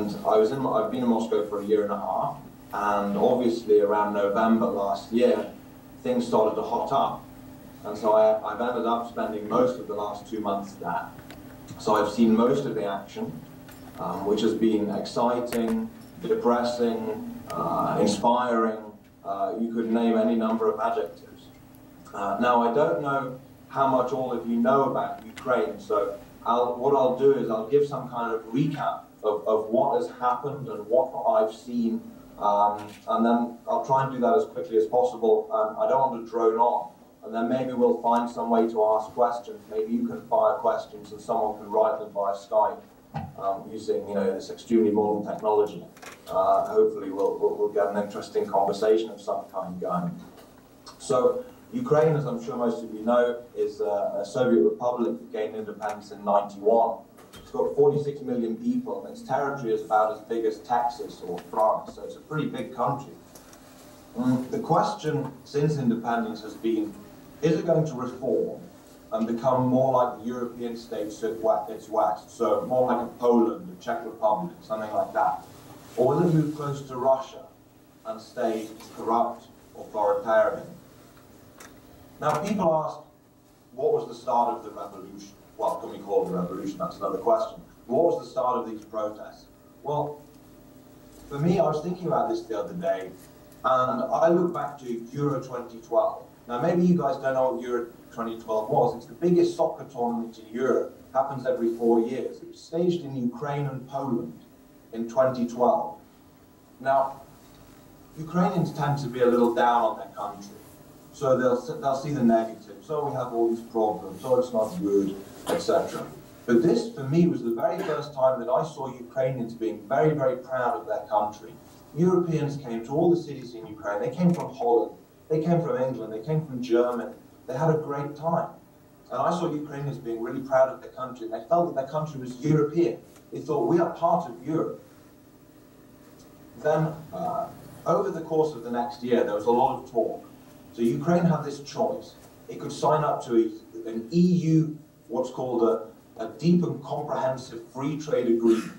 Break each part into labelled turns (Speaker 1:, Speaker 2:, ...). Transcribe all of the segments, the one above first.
Speaker 1: And I've been in Moscow for a year and a half, and obviously around November last year, things started to hot up. And so I've ended up spending most of the last 2 months there. So I've seen most of the action, which has been exciting, depressing, inspiring. You could name any number of adjectives. Now, I don't know how much all of you know about Ukraine, so what I'll do is I'll give some kind of recap of what has happened and what I've seen, and then I'll try and do that as quickly as possible. I don't want to drone on, and then maybe we'll find some way to ask questions. Maybe you can fire questions and someone can write them via Skype using this extremely modern technology. Hopefully we'll get an interesting conversation of some kind going. So Ukraine, as I'm sure most of you know, is a Soviet republic that gained independence in '91. It's got 46 million people, and its territory is about as big as Texas or France, so it's a pretty big country. The question since independence has been, is it going to reform and become more like the European states its west, so more like a Poland, a Czech Republic, something like that? Or will it move close to Russia and stay corrupt, authoritarian? Now, people ask, what was the start of the revolution? Well, can we call it a revolution? That's another question. What was the start of these protests? Well, for me, I was thinking about this the other day, and I look back to Euro 2012. Now, maybe you guys don't know what Euro 2012 was. It's the biggest soccer tournament in Europe. It happens every 4 years. It was staged in Ukraine and Poland in 2012. Now, Ukrainians tend to be a little down on their country. So they'll see the negatives. So we have all these problems. So it's not good, etc. But this, for me, was the very first time that I saw Ukrainians being very, very proud of their country. Europeans came to all the cities in Ukraine. They came from Holland. They came from England. They came from Germany. They had a great time. And I saw Ukrainians being really proud of their country. And they felt that their country was European. They thought, we are part of Europe. Then, over the course of the next year, there was a lot of talk. So Ukraine had this choice. It could sign up to an EU, what's called a deep and comprehensive free trade agreement.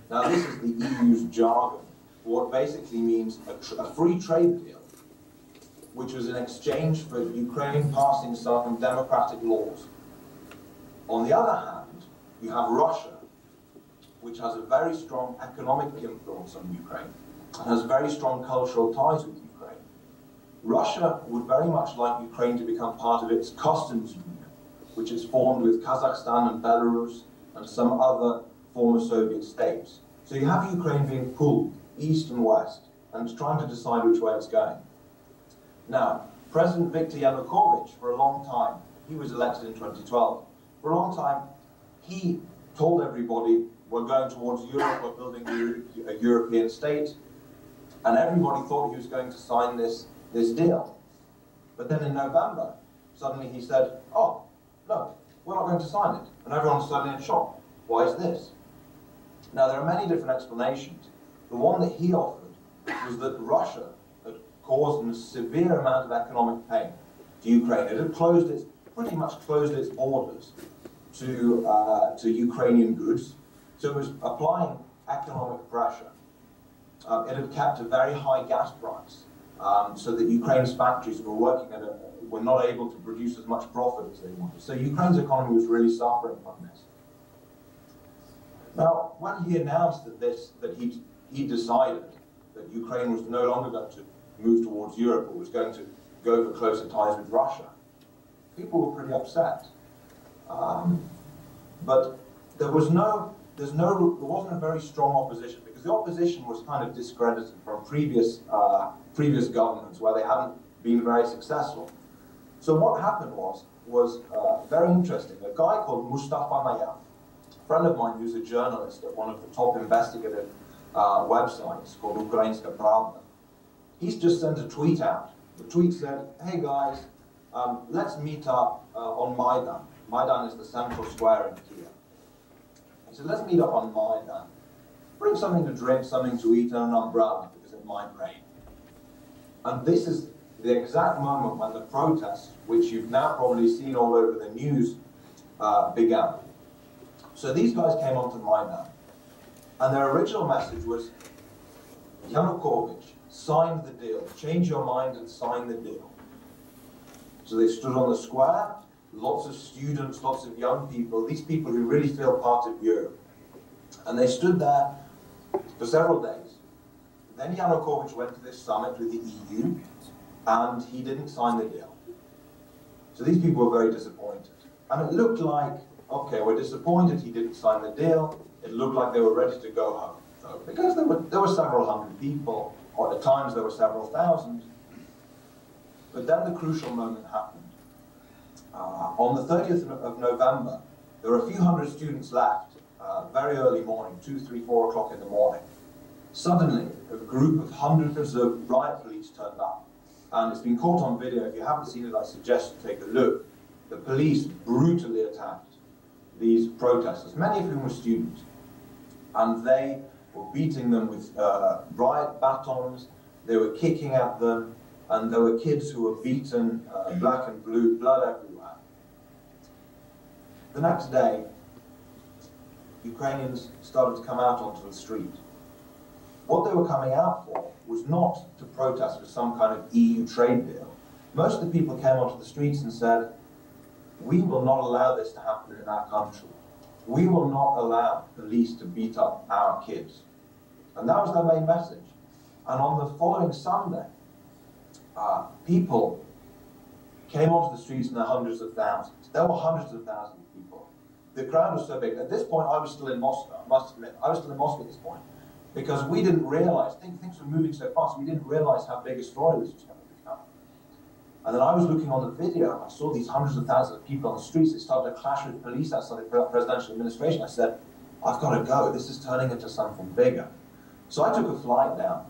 Speaker 1: Now, this is the EU's jargon, what basically means a free trade deal, which was in exchange for Ukraine passing some democratic laws. On the other hand, you have Russia, which has a very strong economic influence on Ukraine, and has very strong cultural ties with Ukraine. Russia would very much like Ukraine to become part of its customs union, which is formed with Kazakhstan and Belarus and some other former Soviet states. So you have Ukraine being pulled east and west and trying to decide which way it's going. Now, President Viktor Yanukovych, for a long time, he was elected in 2012. For a long time, he told everybody, we're going towards Europe, we're building a European state, and everybody thought he was going to sign this deal. But then in November, suddenly he said, oh, no, we're not going to sign it. And everyone's suddenly in shock. Why is this? Now, there are many different explanations. The one that he offered was that Russia had caused a severe amount of economic pain to Ukraine. It had pretty much closed its borders to Ukrainian goods. So it was applying economic pressure. It had kept a very high gas price. So that Ukraine's factories were not able to produce as much profit as they wanted. So Ukraine's economy was really suffering from this. Now, when he announced that he decided that Ukraine was no longer going to move towards Europe, but was going to go for closer ties with Russia, people were pretty upset. But there wasn't a very strong opposition, because the opposition was kind of discredited from previous governments where they hadn't been very successful. So what happened was very interesting. A guy called Mustafa Nayev, a friend of mine who's a journalist at one of the top investigative websites called Ukrainska Pravda, he's just sent a tweet out. The tweet said, hey guys, let's meet up on Maidan. Maidan is the central square in Kiev. He said, let's meet up on Maidan. Bring something to drink, something to eat, and an umbrella, because it might rain. And this is the exact moment when the protests, which you've now probably seen all over the news, began. So these guys came onto Maidan. And their original message was, Yanukovych, sign the deal. Change your mind and sign the deal. So they stood on the square, lots of students, lots of young people, these people who really feel part of Europe. And they stood there for several days. Then Yanukovych went to this summit with the EU, and he didn't sign the deal. So these people were very disappointed. And it looked like, okay, we're disappointed he didn't sign the deal. It looked like they were ready to go home. So, because there were several hundred people, or at times there were several thousand. But then the crucial moment happened. On the 30th of November, there were a few hundred students left, very early morning, 2, 3, 4 o'clock in the morning. Suddenly, a group of hundreds of riot police turned up. And it's been caught on video. If you haven't seen it, I suggest you take a look. The police brutally attacked these protesters, many of whom were students. And they were beating them with riot batons, they were kicking at them, and there were kids who were beaten, black and blue, blood everywhere. The next day, Ukrainians started to come out onto the street. What they were coming out for was not to protest for some kind of EU trade deal. Most of the people came onto the streets and said, we will not allow this to happen in our country. We will not allow police to beat up our kids. And that was their main message. And on the following Sunday, people came onto the streets in their hundreds of thousands. There were hundreds of thousands of people. The crowd was so big. At this point, I was still in Moscow. I must admit, I was still in Moscow at this point. Because we didn't realize, things were moving so fast, we didn't realize how big a story this was going to become. And then I was looking on the video, I saw these hundreds of thousands of people on the streets. They started to clash with police outside the presidential administration. I said, I've got to go. This is turning into something bigger. So I took a flight down.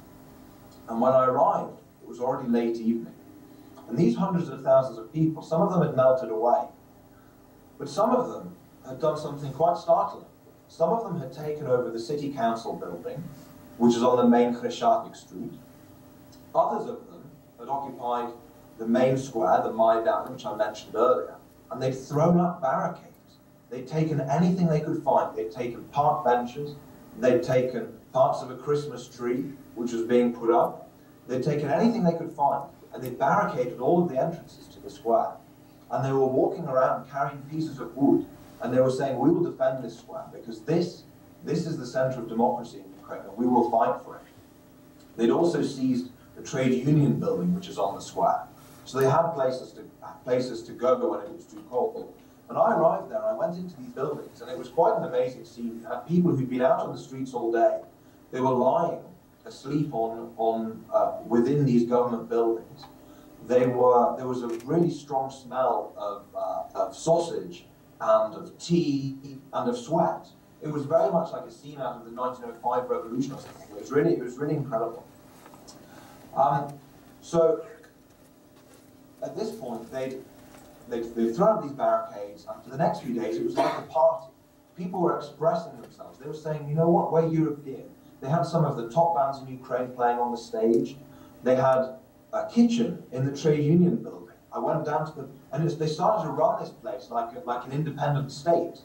Speaker 1: And when I arrived, it was already late evening. And these hundreds of thousands of people, some of them had melted away. But some of them had done something quite startling. Some of them had taken over the city council building, which is on the main Khreshchatyk street. Others of them had occupied the main square, the Maidan, which I mentioned earlier, and they'd thrown up barricades. They'd taken anything they could find. They'd taken park benches, they'd taken parts of a Christmas tree, which was being put up. They'd taken anything they could find, and they barricaded all of the entrances to the square. And they were walking around carrying pieces of wood, and they were saying, we will defend this square, because this is the center of democracy in Ukraine, and we will fight for it. They'd also seized the trade union building, which is on the square. So they had places to go when it was too cold. And I arrived there, and I went into these buildings, and it was quite an amazing scene. You had people who'd been out on the streets all day. They were lying asleep within these government buildings. There was a really strong smell of sausage and of tea and of sweat. It was very much like a scene out of the 1905 revolution or something. It was really incredible. So at this point, they'd thrown up these barricades, and for the next few days, it was like a party. People were expressing themselves. They were saying, you know what, we're European. They had some of the top bands in Ukraine playing on the stage. They had a kitchen in the trade union building. I went down to them, and they started to run this place like an independent state.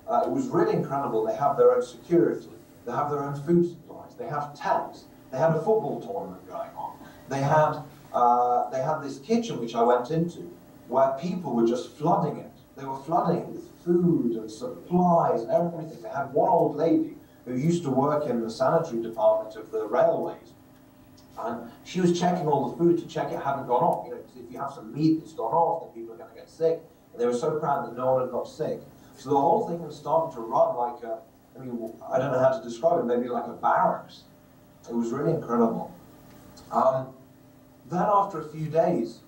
Speaker 1: It was really incredible. They have their own security. They have their own food supplies. They have tents. They had a football tournament going on. They had this kitchen, which I went into, where people were just flooding it. They were flooding it with food and supplies and everything. They had one old lady who used to work in the sanitary department of the railways. And she was checking all the food to check it hadn't gone off. You know, because if you have some meat that's gone off, then people are going to get sick. And they were so proud that no one had got sick. So the whole thing was starting to run like I don't know how to describe it, maybe like a barracks. It was really incredible. Then after a few days,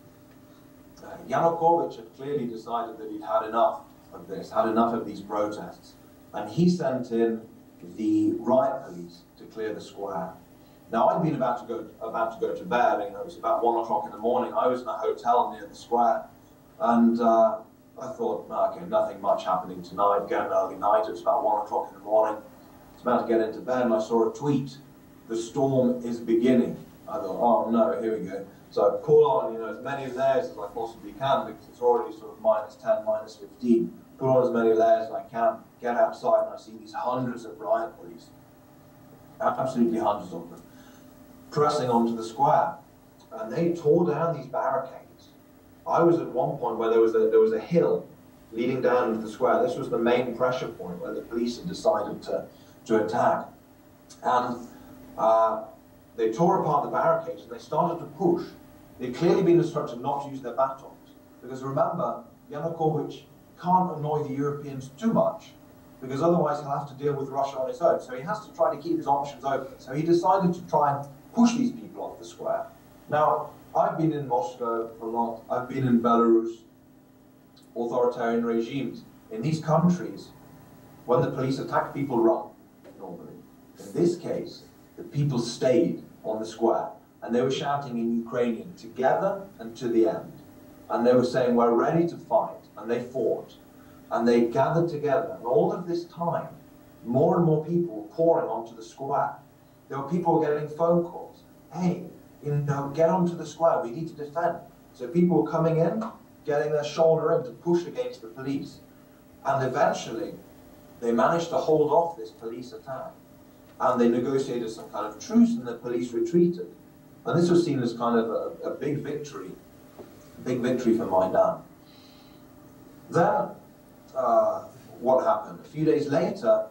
Speaker 1: Yanukovych had clearly decided that he'd had enough of this, had enough of these protests. And he sent in the riot police to clear the square. Now, I'd been about to go to bed. You know, it was about 1 o'clock in the morning. I was in a hotel near the square, and I thought, okay, nothing much happening tonight. Get an early night. It was about 1 o'clock in the morning. I was about to get into bed, and I saw a tweet. The storm is beginning. I thought, oh no, here we go. So I pull on, as many layers as I possibly can, because it's already sort of -10, -15. Pull on as many layers as I can. Get outside, and I see these hundreds of riot police. absolutely hundreds of them, pressing onto the square. And they tore down these barricades. I was at one point where there was a hill leading down into the square. This was the main pressure point where the police had decided to attack. And they tore apart the barricades and they started to push. They'd clearly been instructed not to use their batons. Because remember, Yanukovych can't annoy the Europeans too much, because otherwise he'll have to deal with Russia on his own. So he has to try to keep his options open. So he decided to try and push these people off the square. Now, I've been in Moscow a lot. I've been in Belarus, authoritarian regimes. In these countries, when the police attack, people run, normally. In this case, the people stayed on the square, and they were shouting in Ukrainian, together and to the end. And they were saying, we're ready to fight, and they fought. And they gathered together, and all of this time, more and more people were pouring onto the square. There were people getting phone calls. Hey, you know, get onto the square, we need to defend. So people were coming in, getting their shoulder in to push against the police. And eventually, they managed to hold off this police attack. And they negotiated some kind of truce, and the police retreated. And this was seen as kind of a big victory for Maidan. Then, what happened? A few days later,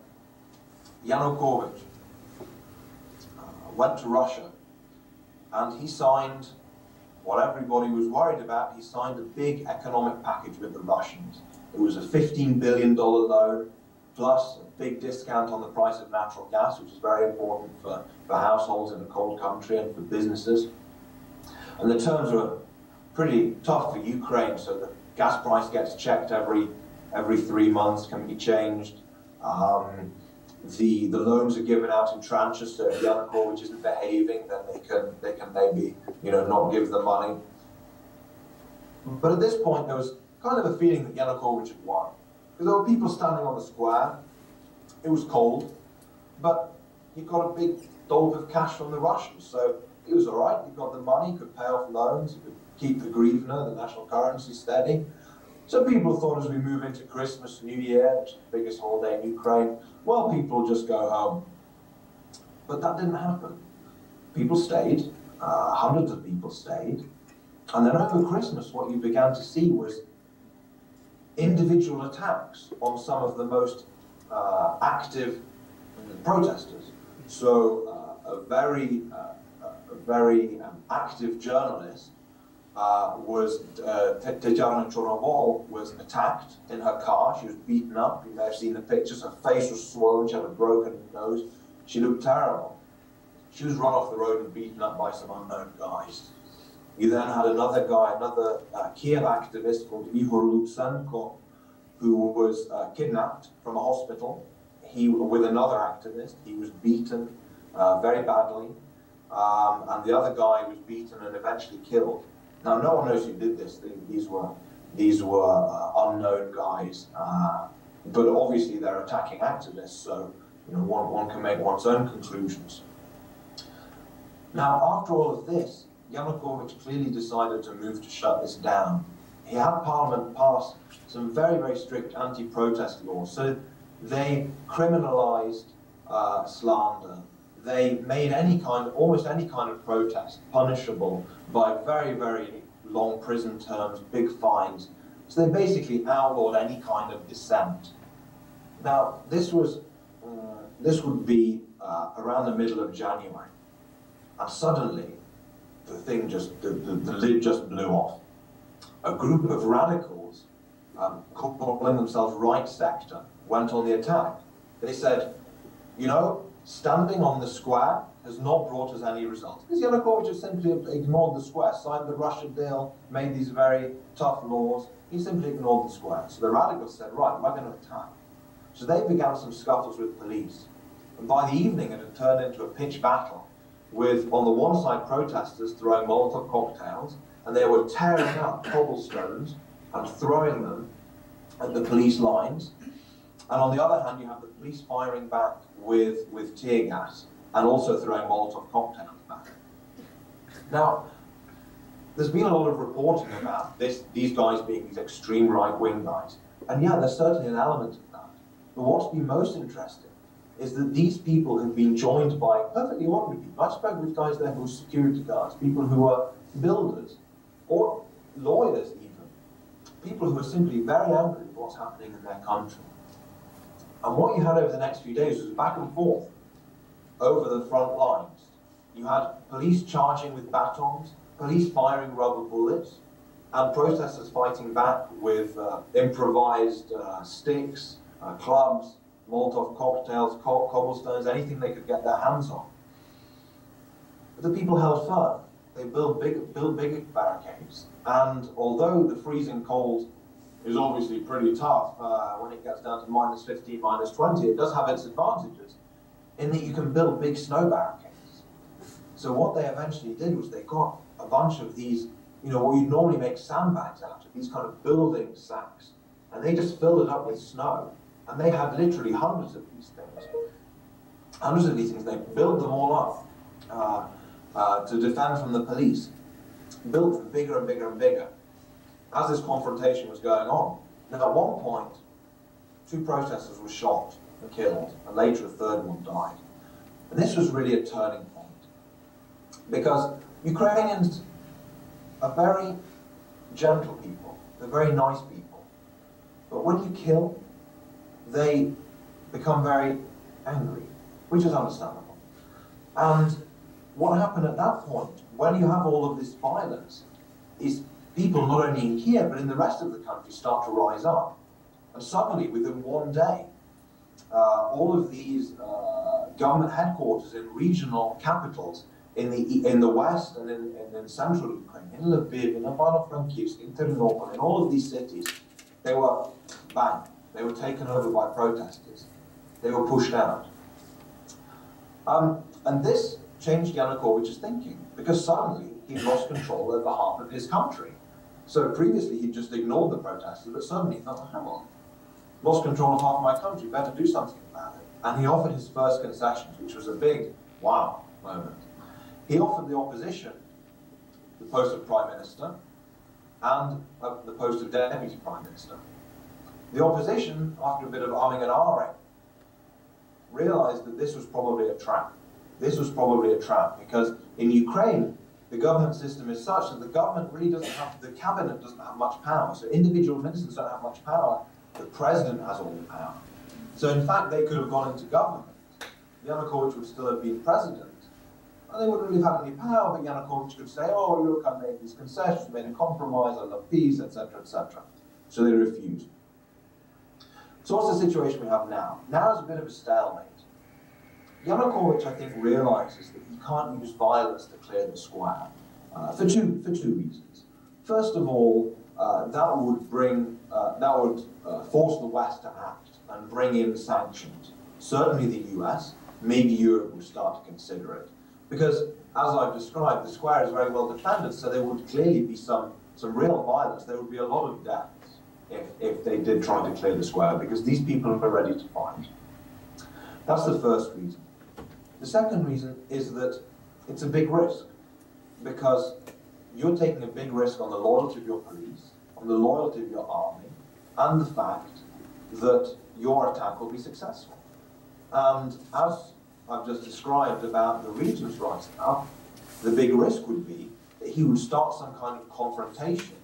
Speaker 1: Yanukovych went to Russia, and he signed what everybody was worried about. He signed a big economic package with the Russians. It was a $15 billion loan, plus a big discount on the price of natural gas, which is very important for households in a cold country and for businesses. And the terms were pretty tough for Ukraine, so the gas price gets checked every 3 months, can be changed. The loans are given out in tranches, so if Yanukovych isn't behaving, then they can maybe, you know, not give the money. But at this point, there was kind of a feeling that Yanukovych had won, because there were people standing on the square. It was cold, but he got a big dollop of cash from the Russians, so he was all right. He got the money, he could pay off loans, he could keep the hryvnia, the national currency, steady. So people thought, as we move into Christmas, New Year, which is the biggest holiday in Ukraine, well, people just go home. But that didn't happen. People stayed, hundreds of people stayed. And then over Christmas, what you began to see was individual attacks on some of the most active protesters. So a very active journalist Tatiana Chorovol was attacked in her car. She was beaten up. You may have seen the pictures. Her face was swollen. She had a broken nose. She looked terrible. She was run off the road and beaten up by some unknown guys. You then had another guy, another Kiev activist called Ihor Lutsenko, who was kidnapped from a hospital. With another activist, he was beaten very badly. And the other guy was beaten and eventually killed. Now, no one knows who did this. These were unknown guys, but obviously they're attacking activists. So, you know, one can make one's own conclusions. Now, after all of this, Yanukovych clearly decided to move to shut this down. He had Parliament pass some very, very strict anti-protest laws. So they criminalized slander. They made almost any kind of protest punishable by very, very long prison terms, big fines. So they basically outlawed any kind of dissent. Now, this would be around the middle of January, and suddenly the lid just blew off. A group of radicals, calling themselves Right Sector, went on the attack. They said, you know, standing on the square has not brought us any results. Because Yanukovych just simply ignored the square, signed the Russia deal, made these very tough laws. He simply ignored the square. So the radicals said, right, we're going to attack. So they began some scuffles with police. And by the evening, it had turned into a pitched battle with, on the one side, protesters throwing Molotov cocktails, and they were tearing up cobblestones and throwing them at the police lines. And on the other hand, you have the police firing back with tear gas and also throwing Molotov cocktails back. Now, there's been a lot of reporting about these guys being these extreme right-wing guys. And yeah, there's certainly an element of that. But what's been most interesting is that these people have been joined by perfectly ordinary people. I spoke with guys there who were security guards, people who were builders, or lawyers even, people who are simply very angry at what's happening in their country. And what you had over the next few days was back and forth over the front lines. You had police charging with batons, police firing rubber bullets, and protesters fighting back with improvised sticks, clubs, Molotov cocktails, cobblestones, anything they could get their hands on. But the people held firm. They built bigger barricades. And although the freezing cold is obviously pretty tough when it gets down to -15, -20, it does have its advantages in that you can build big snow barricades. So what they eventually did was they got a bunch of these, you know, what you'd normally make sandbags out of, these kind of building sacks, and they just filled it up with snow. And they had literally hundreds of these things. Hundreds of these things. They built them all up to defend from the police. Built them bigger and bigger and bigger as this confrontation was going on. Now, at one point, 2 protesters were shot and killed, and later a 3rd one died. And this was really a turning point, because Ukrainians are very gentle people. They're very nice people. But when you kill, they become very angry, which is understandable. And what happened at that point, when you have all of this violence, is people not only in Kiev, but in the rest of the country start to rise up. And suddenly, within one day, all of these government headquarters in regional capitals in the west and in central Ukraine, in Lviv, in Ivano-Frankivsk, in Ternopil, in all of these cities, they were bang. They were taken over by protesters. They were pushed out. And this changed Yanukovych's thinking, because suddenly he lost control over half of his country. So previously he just ignored the protesters, but suddenly he thought, hang on, lost control of half of my country, better do something about it. And he offered his first concessions, which was a big wow moment. He offered the opposition the post of Prime Minister and the post of Deputy Prime Minister. The opposition, after a bit of umming and ahhing, realized that this was probably a trap. This was probably a trap, because in Ukraine, the government system is such that the government really doesn't have, the cabinet doesn't have much power. So individual ministers don't have much power. The president has all the power. So in fact, they could have gone into government. Yanukovych would still have been president. And they wouldn't really have any power, but Yanukovych could say, oh, look, I made these concessions, made a compromise, I love peace, etc., etc. So they refused. So what's the situation we have now? Now is a bit of a stalemate. Yanukovych, I think, realizes that he can't use violence to clear the square for two reasons. First of all, that would force the West to act and bring in sanctions. Certainly the US, maybe Europe would start to consider it. Because, as I've described, the square is very well defended, so there would clearly be some real violence. There would be a lot of deaths if they did try to clear the square, because these people are ready to fight. That's the first reason. The second reason is that it's a big risk, because you're taking a big risk on the loyalty of your police, on the loyalty of your army, and the fact that your attack will be successful. And as I've just described about the regions right now, the big risk would be that he would start some kind of confrontation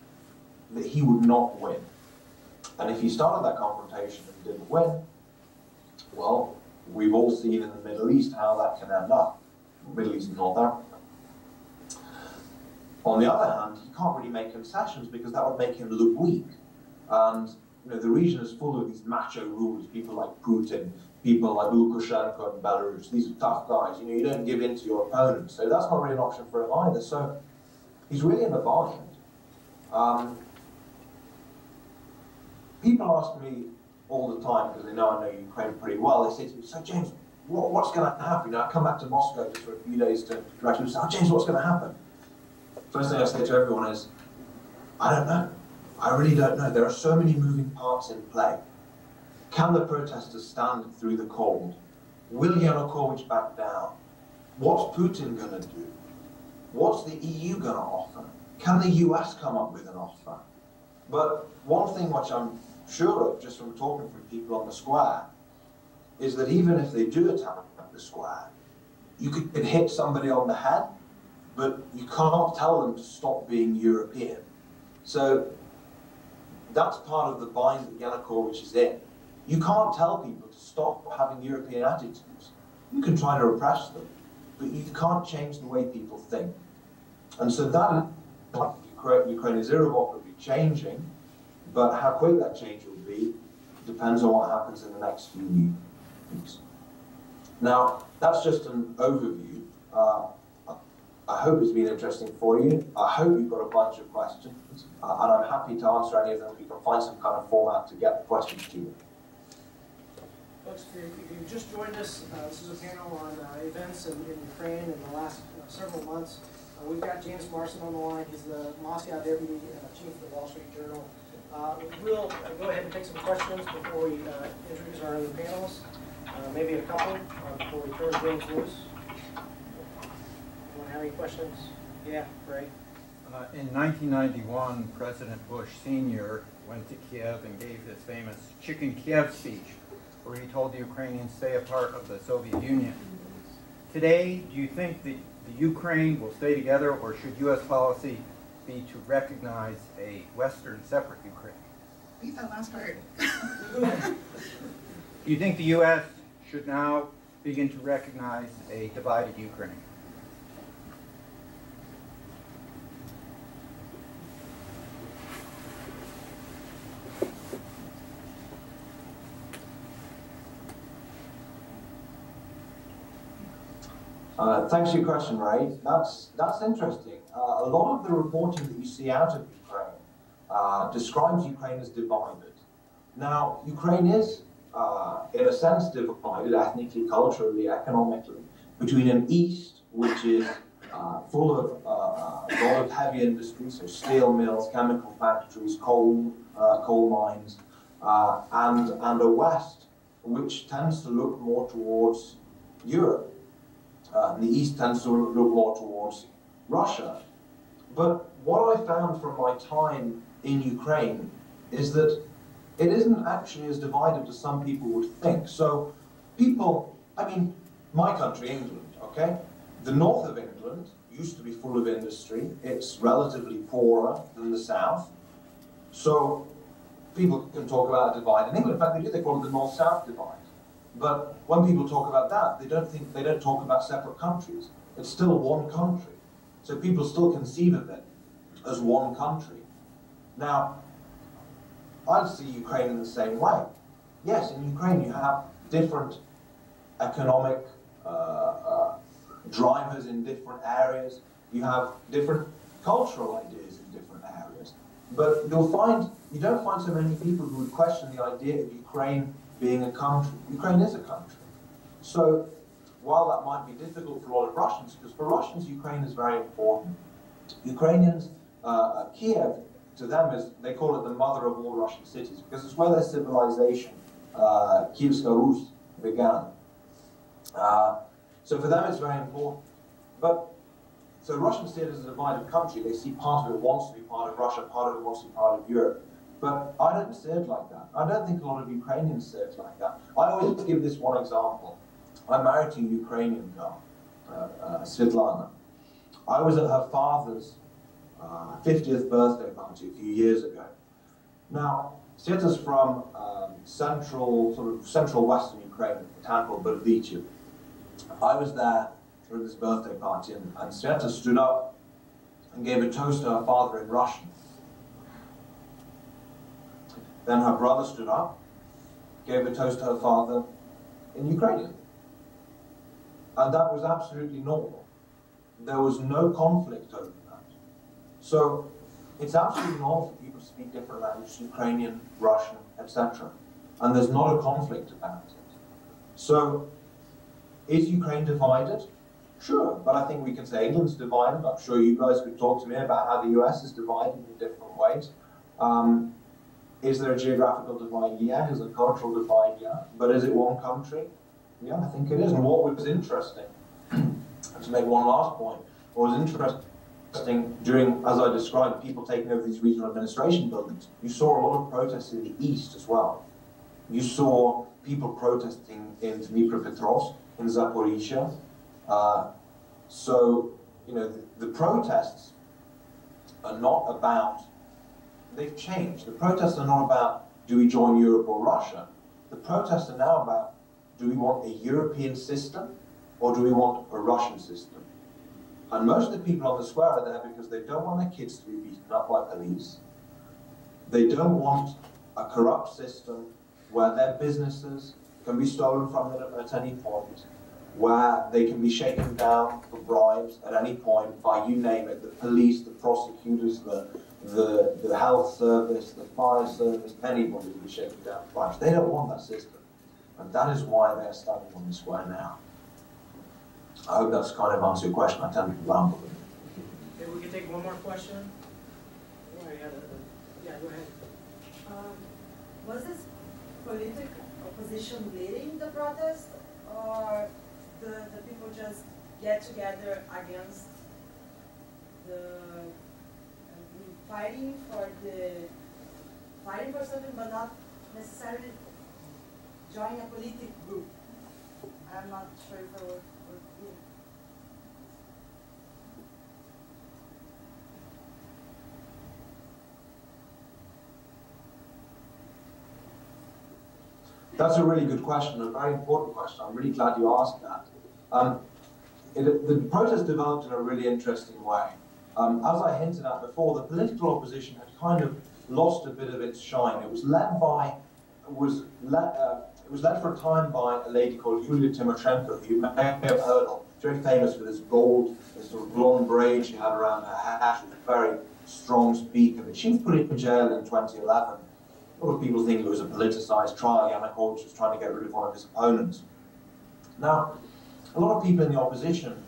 Speaker 1: that he would not win. And if he started that confrontation and didn't win, well, we've all seen in the Middle East how that can end up. Middle East and North Africa. On the other hand, he can't really make concessions because that would make him look weak. And the region is full of these macho rulers, people like Putin, people like Lukashenko in Belarus. These are tough guys. You don't give in to your opponents. So that's not really an option for him either. So he's really in a bind. People ask me all the time, because they know I know Ukraine pretty well, they say to me, so James, what's going to happen? I come back to Moscow just for a few days to gradually say, oh James, what's going to happen? First thing I say to everyone is, I don't know. I really don't know. There are so many moving parts in play. Can the protesters stand through the cold? Will Yanukovych back down? What's Putin going to do? What's the EU going to offer? Can the US come up with an offer? But one thing which I'm sure of, just from talking to people on the square, is that even if they do attack the square, you could hit somebody on the head, but you can't tell them to stop being European. So that's part of the bind that Yanukovych is in. You can't tell people to stop having European attitudes. You can try to repress them, but you can't change the way people think. And so that Ukraine is irrevocably changing, but how quick that change will be depends on what happens in the next few weeks. Now, that's just an overview. I hope it's been interesting for you. I hope you've got a bunch of questions, and I'm happy to answer any of them. We can find some kind of format to get the questions to you.
Speaker 2: Folks, if you just joined us, this is a panel on events in Ukraine in the last several months. We've got James Marson on the line. He's the Moscow Deputy Chief of the Wall Street Journal. We'll go ahead and take some questions before we introduce our other panelists. Maybe a couple before we turn James loose. Anyone have any questions? Yeah, Ray.
Speaker 3: In 1991, President Bush Sr. went to Kiev and gave his famous Chicken Kiev speech, where he told the Ukrainians to stay a part of the Soviet Union. Today, do you think that the Ukraine will stay together, or should U.S. policy be to recognize a Western separate Ukraine?
Speaker 4: Read that last part.
Speaker 3: Do you think the U.S. should now begin to recognize a divided Ukraine?
Speaker 1: Thanks for your question, Ray. That's interesting. A lot of the reporting that you see out of Ukraine describes Ukraine as divided. Now, Ukraine is, in a sense, divided ethnically, culturally, economically, between an east, which is full of a lot of heavy industry, so steel mills, chemical factories, coal mines, and a west, which tends to look more towards Europe. The East tends to look more towards Russia. But what I found from my time in Ukraine is that it isn't actually as divided as some people would think. So people, I mean, my country, England, okay? The north of England used to be full of industry. It's relatively poorer than the south. So people can talk about a divide in England. In fact, they call it the north-south divide. But when people talk about that, they don't talk about separate countries. It's still one country. So people still conceive of it as one country. Now, I see Ukraine in the same way. Yes, in Ukraine you have different economic drivers in different areas. You have different cultural ideas in different areas. But you don't find so many people who would question the idea of Ukraine being a country. Ukraine is a country. So while that might be difficult for a lot of Russians, because for Russians, Ukraine is very important. Ukrainians, Kiev, to them, they call it the mother of all Russian cities, because it's where their civilization, Kievska Rus, began. So for them, it's very important. So Russians see it as a divided country. They see part of it wants to be part of Russia, part of it wants to be part of Europe. But I don't see it like that. I don't think a lot of Ukrainians see it like that. I always give this one example. I'm married to a Ukrainian girl, Svetlana. I was at her father's 50th birthday party a few years ago. Now, Sveta's from central western Ukraine, a town called Berdichev. I was there for this birthday party, and Sveta stood up and gave a toast to her father in Russian. Then her brother stood up, gave a toast to her father in Ukrainian. And that was absolutely normal. There was no conflict over that. So it's absolutely normal for people to speak different languages, Ukrainian, Russian, etc. And there's not a conflict about it. So is Ukraine divided? Sure, but I think we can say England's divided. I'm sure you guys could talk to me about how the US is divided in different ways. Is there a geographical divide? Yeah. Is there a cultural divide? Yeah. But is it one country? Yeah, I think it is. And what was interesting, to make one last point, what was interesting during, as I described, people taking over these regional administration buildings, you saw a lot of protests in the east as well. You saw people protesting in Dnipropetrovsk, in Zaporizhia. So, you know, the protests are not about, they've changed. The protests are not about, do we join Europe or Russia? The protests are now about, do we want a European system or do we want a Russian system? And most of the people on the square are there because they don't want their kids to be beaten up by police. They don't want a corrupt system where their businesses can be stolen from them at any point, where they can be shaken down for bribes at any point by, you name it, the police, the prosecutors, the health service, the fire service, anybody will be shaken down for bribes. They don't want that system. And that is why they're standing on the square now. I hope that's kind of answered your question. I tend to ramble.
Speaker 2: Okay, we can take one more question. Yeah, go ahead.
Speaker 5: Was this political opposition leading the protest, or the people just get together against the fighting for something, but not necessarily join a political group? I'm not sure if I would be.
Speaker 1: That's a really good question, a very important question. I'm really glad you asked that. The protest developed in a really interesting way. As I hinted at before, the political opposition had kind of lost a bit of its shine. It was led for a time by a lady called Yulia Tymoshenko, who you may have heard of. She's very famous for this gold, this sort of blonde braid she had around her hair. She was a very strong speaker, but she was put in jail in 2011. A lot of people think it was a politicized trial. Yanukovych was trying to get rid of one of his opponents. Now, a lot of people in the opposition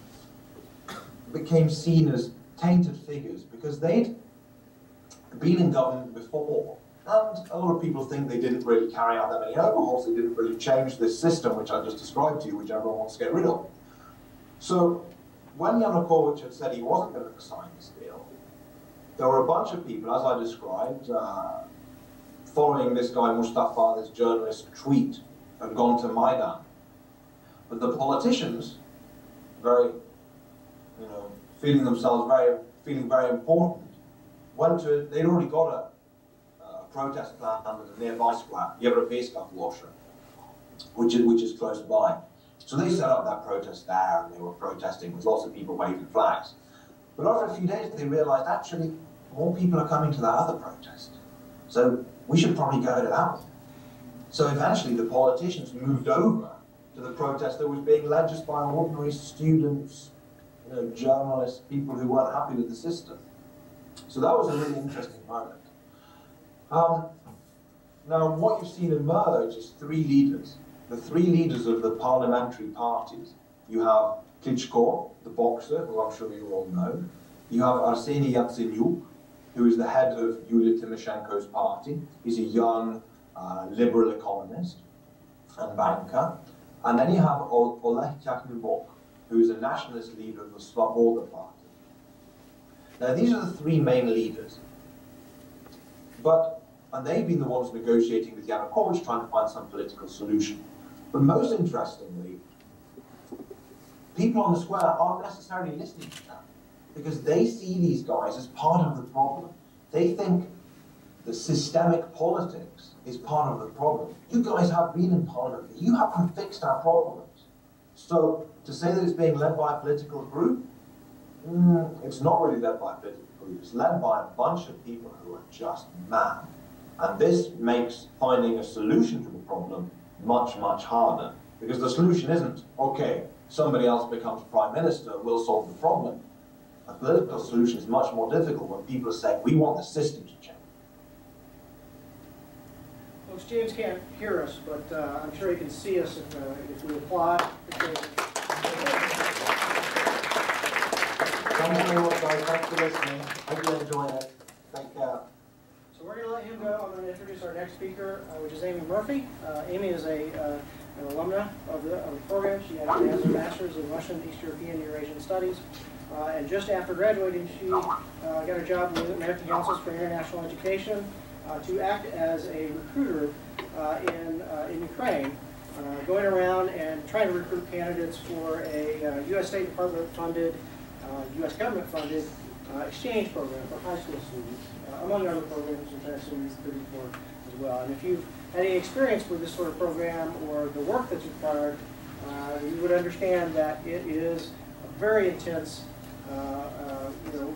Speaker 1: became seen as tainted figures because they'd been in government before. And a lot of people think they didn't really carry out that many overhauls. They didn't really change this system, which I just described to you, which everyone wants to get rid of. So when Yanukovych had said he wasn't going to sign this deal, there were a bunch of people, as I described, following this guy Mustafa, this journalist, tweet, and gone to Maidan. But the politicians, very, you know, feeling themselves very important, went to, they'd already got a protest plan under the nearby square, Европейская площадь, which is close by. So they set up that protest there, and they were protesting with lots of people waving flags. But after a few days, they realized actually more people are coming to that other protest. So we should probably go to that one. So eventually the politicians moved over to the protest that was being led just by ordinary students, you know, journalists, people who weren't happy with the system. So that was a really interesting moment. Now what you've seen emerge is three leaders. The three leaders of the parliamentary parties. You have Klitschko, the boxer, who I'm sure you all know. You have Arseniy Yatsenyuk, who is the head of Yulia Tymoshenko's party. He's a young liberal economist and banker. And then you have Oleg Yakunov, who is a nationalist leader of the Svoboda party. Now these are the three main leaders. And they've been the ones negotiating with Yanukovych, trying to find some political solution. But most interestingly, people on the square aren't necessarily listening to them, because they see these guys as part of the problem. They think that systemic politics is part of the problem. You guys have been in parliament. You haven't fixed our problems. So to say that it's being led by a political group, it's not really led by a political group. It's led by a bunch of people who are just mad. And this makes finding a solution to the problem much, much harder. Because the solution isn't, okay, somebody else becomes prime minister, we'll solve the problem. A political solution is much more difficult when people are saying, we want the system to change.
Speaker 2: Folks, James can't hear us, but I'm sure he can see us if we applaud.
Speaker 1: Thank you very much, guys. Thanks for listening. Hope you enjoy it. Take care.
Speaker 2: So we're going to let him go. I'm going to introduce our next speaker, which is Amy Murphy. Amy is an alumna of the program. She has a master's in Russian, East European, Eurasian Studies. And just after graduating, she got a job with American Councils for International Education to act as a recruiter in Ukraine, going around and trying to recruit candidates for a U.S. State Department funded, U.S. government funded exchange program for high school students, among other programs which I assume you're recruiting for as well. And if you've had any experience with this sort of program or the work that's required, you would understand that it is a very intense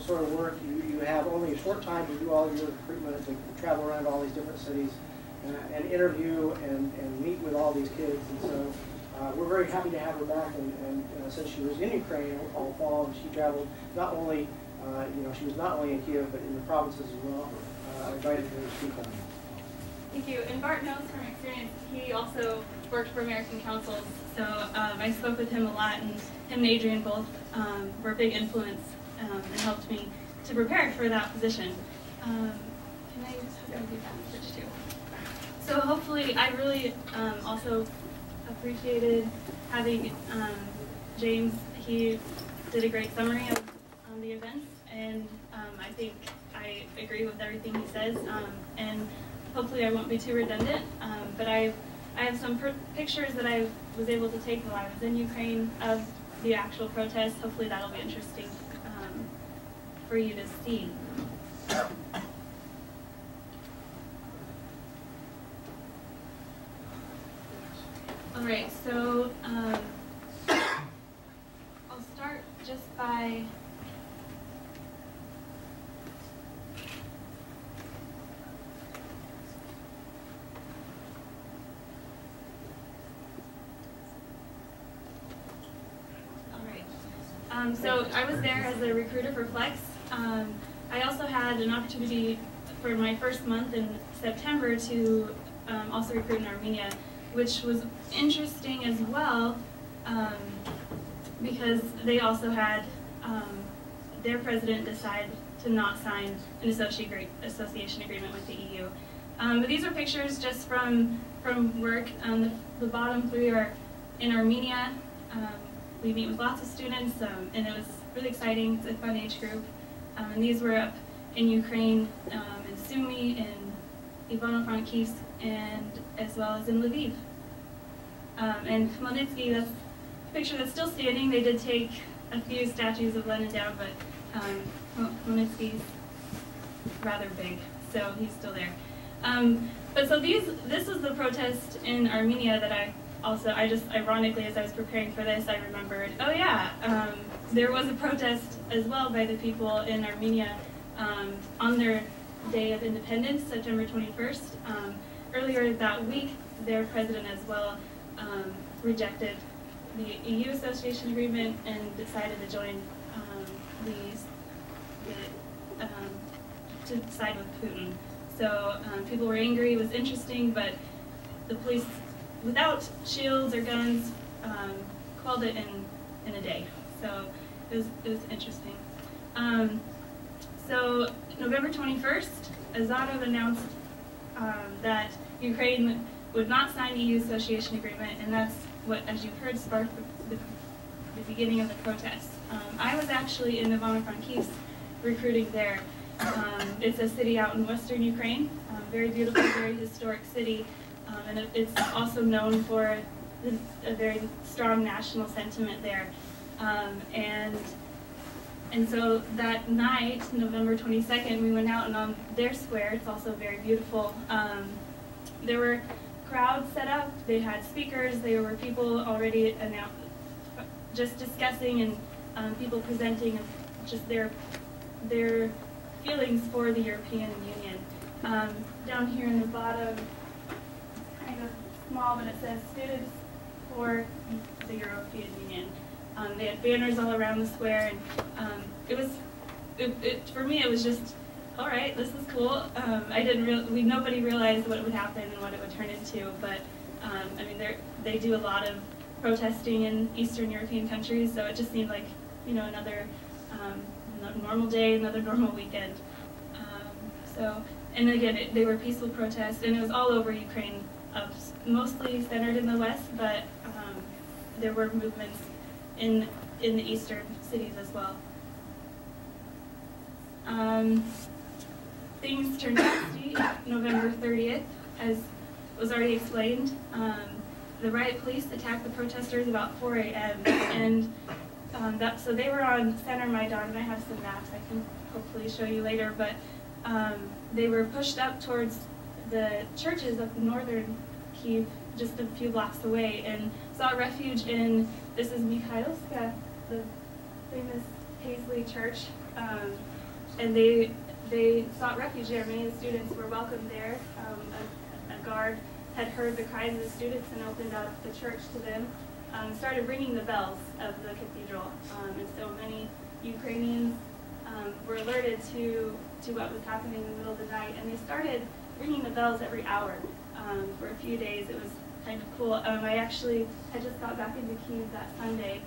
Speaker 2: sort of work. You have only a short time to do all of your recruitment, to travel around all these different cities and interview and meet with all these kids. And so we're very happy to have her back. And since she was in Ukraine all fall, and she traveled not only, she was not only in Kiev, but in the provinces as well. I invited her to speak on it.
Speaker 6: Thank you. And Bart knows from experience, he also worked for American councils, so I spoke with him a lot, and him and Adrian both were a big influence and helped me to prepare for that position. Can I do that switch too? So hopefully, I really also appreciated having James. He did a great summary of the events, and I think I agree with everything he says, and hopefully I won't be too redundant, but I have some pictures that I was able to take while I was in Ukraine of the actual protests. Hopefully that'll be interesting for you to see. All right, so I'll start just by so I was there as a recruiter for Flex. I also had an opportunity for my first month in September to also recruit in Armenia, which was interesting as well because they also had their president decide to not sign an association agreement with the EU. But these are pictures just from work. The bottom three are in Armenia. We meet with lots of students, and it was really exciting. It's a fun age group. And these were up in Ukraine, in Sumy, in Ivano-Frankivsk, and as well as in Lviv. And Khmelnytsky, that's a picture that's still standing. They did take a few statues of Lenin down, but Khmelnytsky's rather big, so he's still there. But so this was the protest in Armenia that I just ironically, as I was preparing for this, I remembered, oh yeah, there was a protest as well by the people in Armenia on their day of independence, September 21st. Earlier that week, their president as well rejected the EU association agreement and decided to join to side with Putin. So people were angry. It was interesting, but the police, without shields or guns, quelled it in a day. So it was interesting. So November 21st, Azarov announced that Ukraine would not sign the EU association agreement, and that's what, as you've heard, sparked the beginning of the protests. I was actually in Ivano-Frankivsk recruiting there. It's a city out in western Ukraine, very beautiful, very historic city. And it's also known for a very strong national sentiment there. And so that night, November 22nd, we went out and on their square, it's also very beautiful. There were crowds set up, they had speakers, there were people already just discussing and people presenting just their feelings for the European Union. Down here in the bottom, kind of small, but it says Students for the European Union. They had banners all around the square, and for me it was just, all right, this is cool. Nobody realized what would happen and what it would turn into, but I mean, they do a lot of protesting in Eastern European countries, so it just seemed like, another normal day, another normal weekend. And again, they were peaceful protests, and it was all over Ukraine, mostly centered in the west, but there were movements in the eastern cities as well. Things turned nasty November 30th, as was already explained. The riot police attacked the protesters about 4 a.m. and so they were on Center Maidan, and I have some maps I can hopefully show you later, but they were pushed up towards the churches of northern Kyiv, just a few blocks away, and sought refuge in, this is Mikhailska, the famous Paisley church, and they sought refuge there. Many of the students were welcomed there. A guard had heard the cries of the students and opened up the church to them, started ringing the bells of the cathedral, and so many Ukrainians were alerted to what was happening in the middle of the night, and they started ringing the bells every hour for a few days. It was kind of cool. I actually had just got back into Kyiv that Sunday,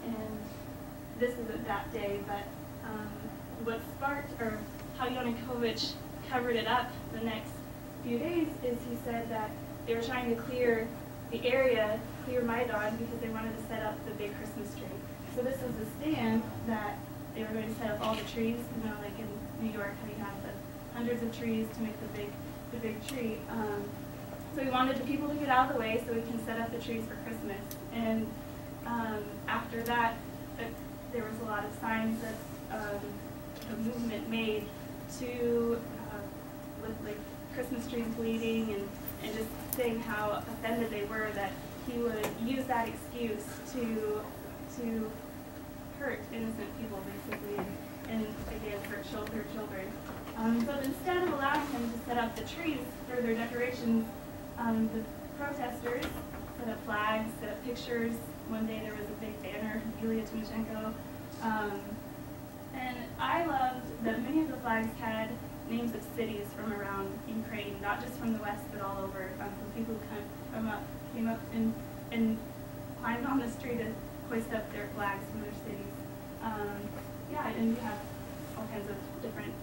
Speaker 6: and this isn't that day, but what sparked, or how Yanukovych covered it up the next few days, is he said that they were trying to clear the area, clear Maidan, because they wanted to set up the big Christmas tree. So this was a stand that they were going to set up all the trees, you know, like in New York, how you have the hundreds of trees to make the big tree. So we wanted the people to get out of the way so we can set up the trees for Christmas. And after that, there was a lot of signs that the movement made to, with like Christmas trees bleeding and just saying how offended they were that he would use that excuse to hurt innocent people, basically, and again, hurt their children. So instead of allowing him to set up the trees for their decorations, the protesters set up flags, set up pictures. One day there was a big banner, Yulia Tymoshenko. And I loved that many of the flags had names of cities from around Ukraine, not just from the west, but all over. So people came up and climbed on this tree to hoist up their flags from their cities. Yeah, and you have all kinds of different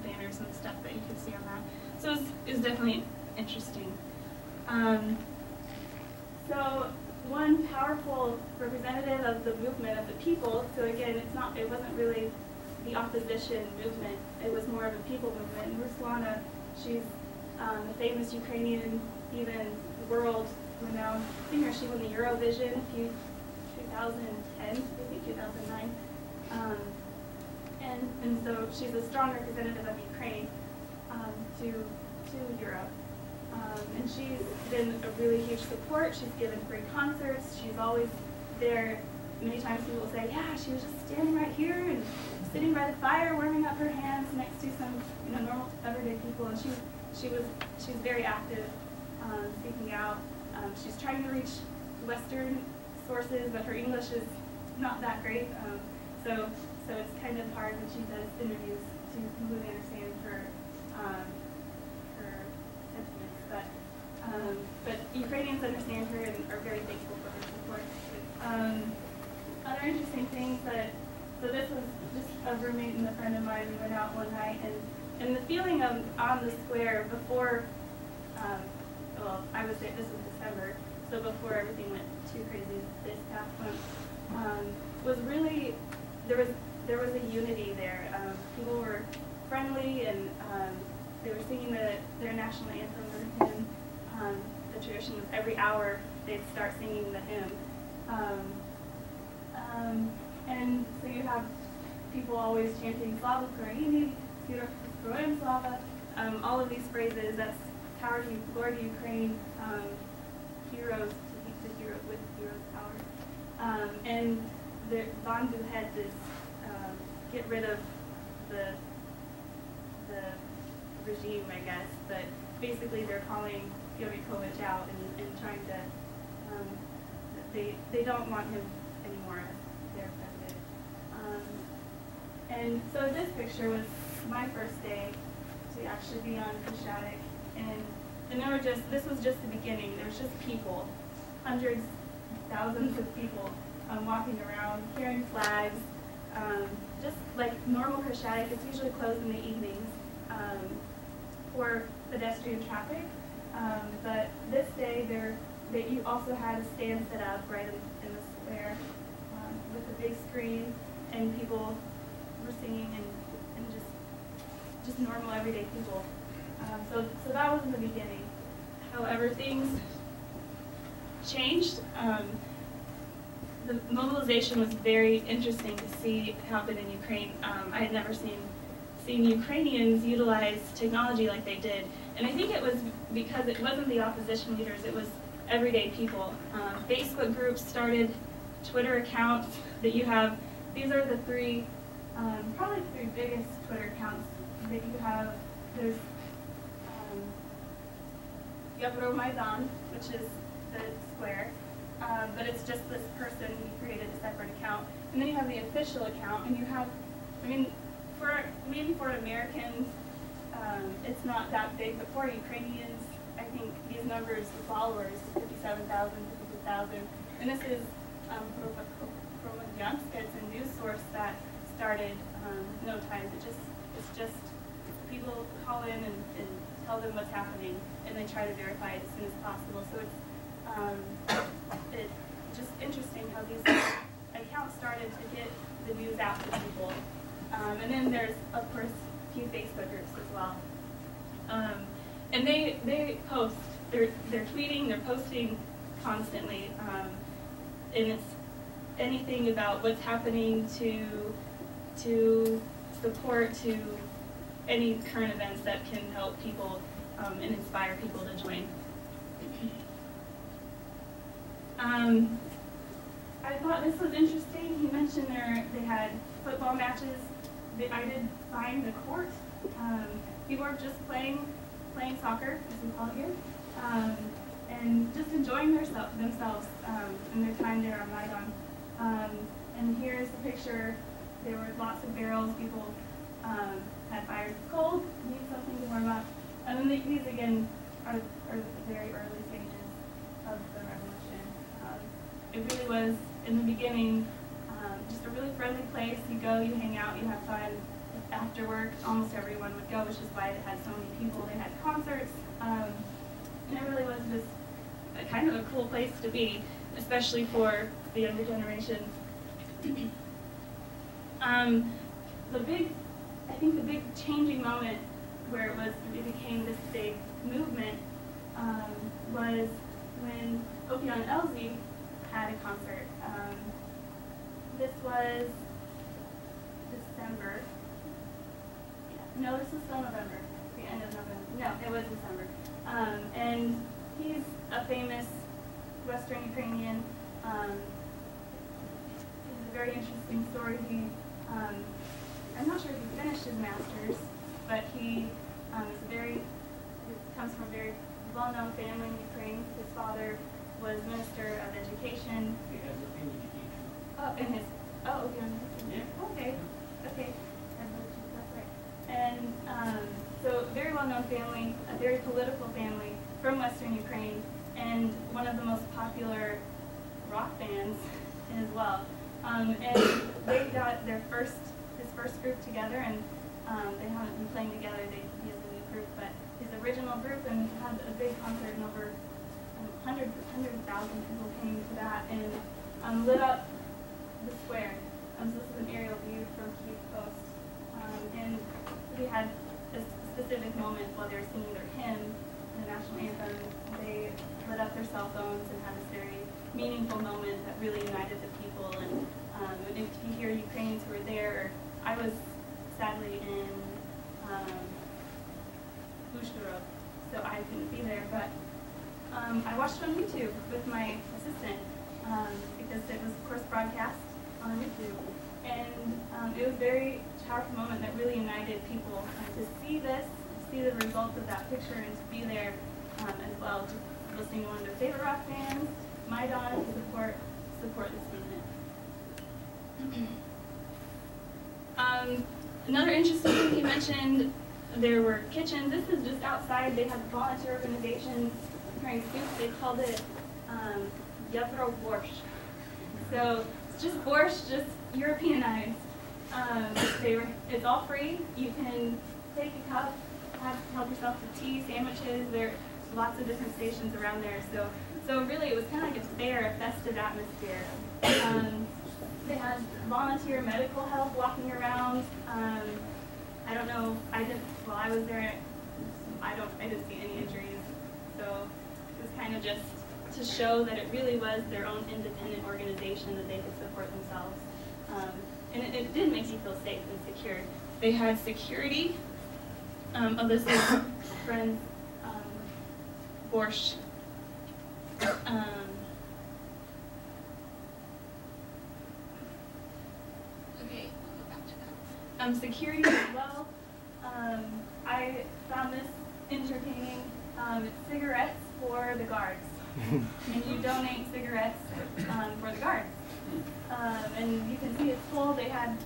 Speaker 6: banners and stuff that you could see on that. So it was definitely interesting. So one powerful representative of the movement of the people, so again, it wasn't really the opposition movement, it was more of a people movement. And Ruslana, she's a famous Ukrainian, even world-renowned singer. She won the Eurovision 2010, I think 2009. And so she's a strong representative of Ukraine to Europe. And she's been a really huge support. She's given free concerts. She's always there. Many times people will say, yeah, she was just standing right here and sitting by the fire, warming up her hands next to some normal everyday people. And she's very active, speaking out. She's trying to reach Western sources, but her English is not that great. So it's kind of hard when she does interviews to completely understand her sentiments. But Ukrainians understand her and are very thankful for her support. Other interesting things so this was just a roommate and a friend of mine. We went out one night, and the feeling on the square before, well, I would say this was December, so before everything went too crazy this past month, was really, there was a unity there. People were friendly, and they were singing their national anthem or hymn. The tradition was every hour they'd start singing the hymn. And so you have people always chanting Slava Ukraini, Heroям Slava, all of these phrases, that's power to glory to Ukraine, heroes to hero with heroes power. And the Bandu had this get rid of the regime, I guess, but basically they're calling Yanukovych out and trying to, they don't want him anymore as their president. And so this picture was my first day to actually be on Tsiovkh, and there were this was just the beginning. There was just people, hundreds, thousands of people walking around, carrying flags, just like normal Tsiovkh. It's usually closed in the evenings for pedestrian traffic. But this day, you also had a stand set up right in the square with a big screen, and people were singing and just normal everyday people. So that was in the beginning. However, things changed. The mobilization was very interesting to see happen in Ukraine. I had never seen Ukrainians utilize technology like they did. And I think it was because it wasn't the opposition leaders, it was everyday people. Facebook groups started, Twitter accounts that you have. These are the three, probably the three biggest Twitter accounts that you have. There's Maidan, which is the square, but it's just this person who created a separate account. And then you have the official account, and you have, I mean, maybe for Americans, it's not that big, but for Ukrainians, I think these numbers of followers, 57,000, 52,000, and this is Promadyansk. It's a news source that started No Ties. It's just people call in and tell them what's happening, and they try to verify it as soon as possible. So it's just interesting how these accounts started to get the news out to people. And then there's, of course, a few Facebook groups as well. And they post, they're tweeting, they're posting constantly. And it's anything about what's happening to support to any current events that can help people and inspire people to join. I thought this was interesting. He mentioned they had football matches. I did find the court. People were just playing soccer, as we call it here, and just enjoying themselves in their time there on Maidan. And here's the picture. There were lots of barrels. People had fires. It's cold. Need something to warm up. And then these again are the very early stages of the revolution. It really was, in the beginning, just a really friendly place. You go, you hang out, you have fun. After work, almost everyone would go, which is why they had so many people. They had concerts, and it really was just a kind of a cool place to be, especially for the younger generation. I think the big changing moment where it became this big movement was when Opion Elzy had a concert. This was December. No, this was still November, the end of November. No, it was December. And he's a famous Western Ukrainian. It's a very interesting story. I'm not sure if he finished his master's, but he comes from a very well-known family in Ukraine. His father was Minister of Education.
Speaker 7: He has a PhD.
Speaker 6: Oh, okay. Okay. That's right. And so very well-known family, a very political family from Western Ukraine, and one of the most popular rock bands as well. And they got his first group together, and they haven't been playing together. He has a new group, but his original group, and had a big concert, and over 100,000 people came to that, and lit up the square. So this is an aerial view from Kyiv Post. And we had a specific moment while they were singing their hymn, the national anthem. They lit up their cell phones and had this very meaningful moment that really united the people. And if you hear Ukrainians who were there, I was sadly in Uzhhorod, so I couldn't be there, but I watched it on YouTube with my assistant because it was, of course, broadcast on YouTube. And it was a very powerful moment that really united people. And to see this, to see the results of that picture, and to be there as well, to listening to one of their favorite rock bands, Maidan, to support this movement. Another interesting thing he mentioned, there were kitchens. This is just outside. They have volunteer organizations preparing soups. They called it Yavro Borscht. So it's just borscht, just Europeanized. It's all free. You can take a cup, help yourself to tea, sandwiches. There's lots of different stations around there. So really, it was kind of like a fair, a festive atmosphere. They had volunteer medical help walking around. I don't know. While I was there, I didn't see any injuries. So was kind of just to show that it really was their own independent organization that they could support themselves. And it did make you feel safe and secure. They had security. Oh, this is friend Borscht. Okay, I'll go back to that. Security as well. I found this entertaining. It's cigarettes for the guards. And you donate cigarettes for the guards. And you can see it's full. They had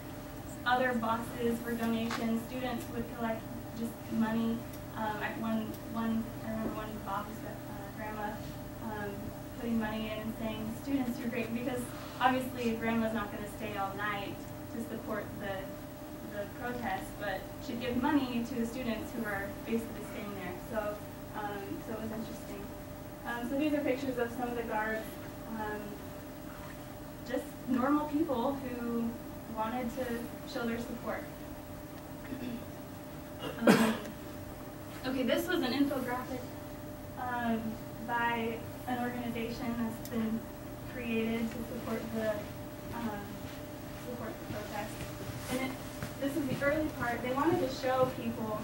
Speaker 6: other boxes for donations. Students would collect just money. I remember one box that grandma putting money in and saying, "Students, you're great," because obviously grandma's not going to stay all night to support the protest, but she'd give money to the students who are basically staying there. So it was interesting. So these are pictures of some of the guards, just normal people who wanted to show their support. Okay, this was an infographic by an organization that's been created to support the protest. And this is the early part. They wanted to show people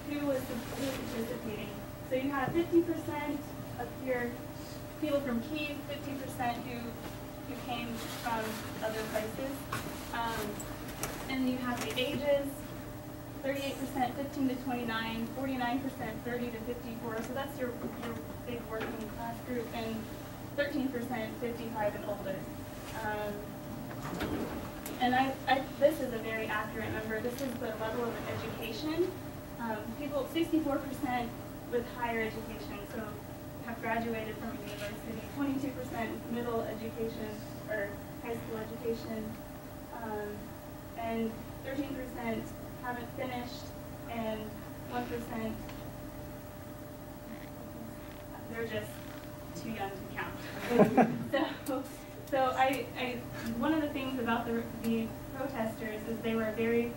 Speaker 6: who was participating. So you have 50% of your people from Kyiv, 50% who came from other places. And you have the ages, 38% 15 to 29, 49% 30 to 54. So that's your big working class group, and 13% 55 and older. And this is a very accurate number. This is the level of education. People, 64% with higher education, so have graduated from a university. 22% middle education or high school education, and 13% haven't finished, and 1% they're just too young to count. So one of the things about the protesters is they were a very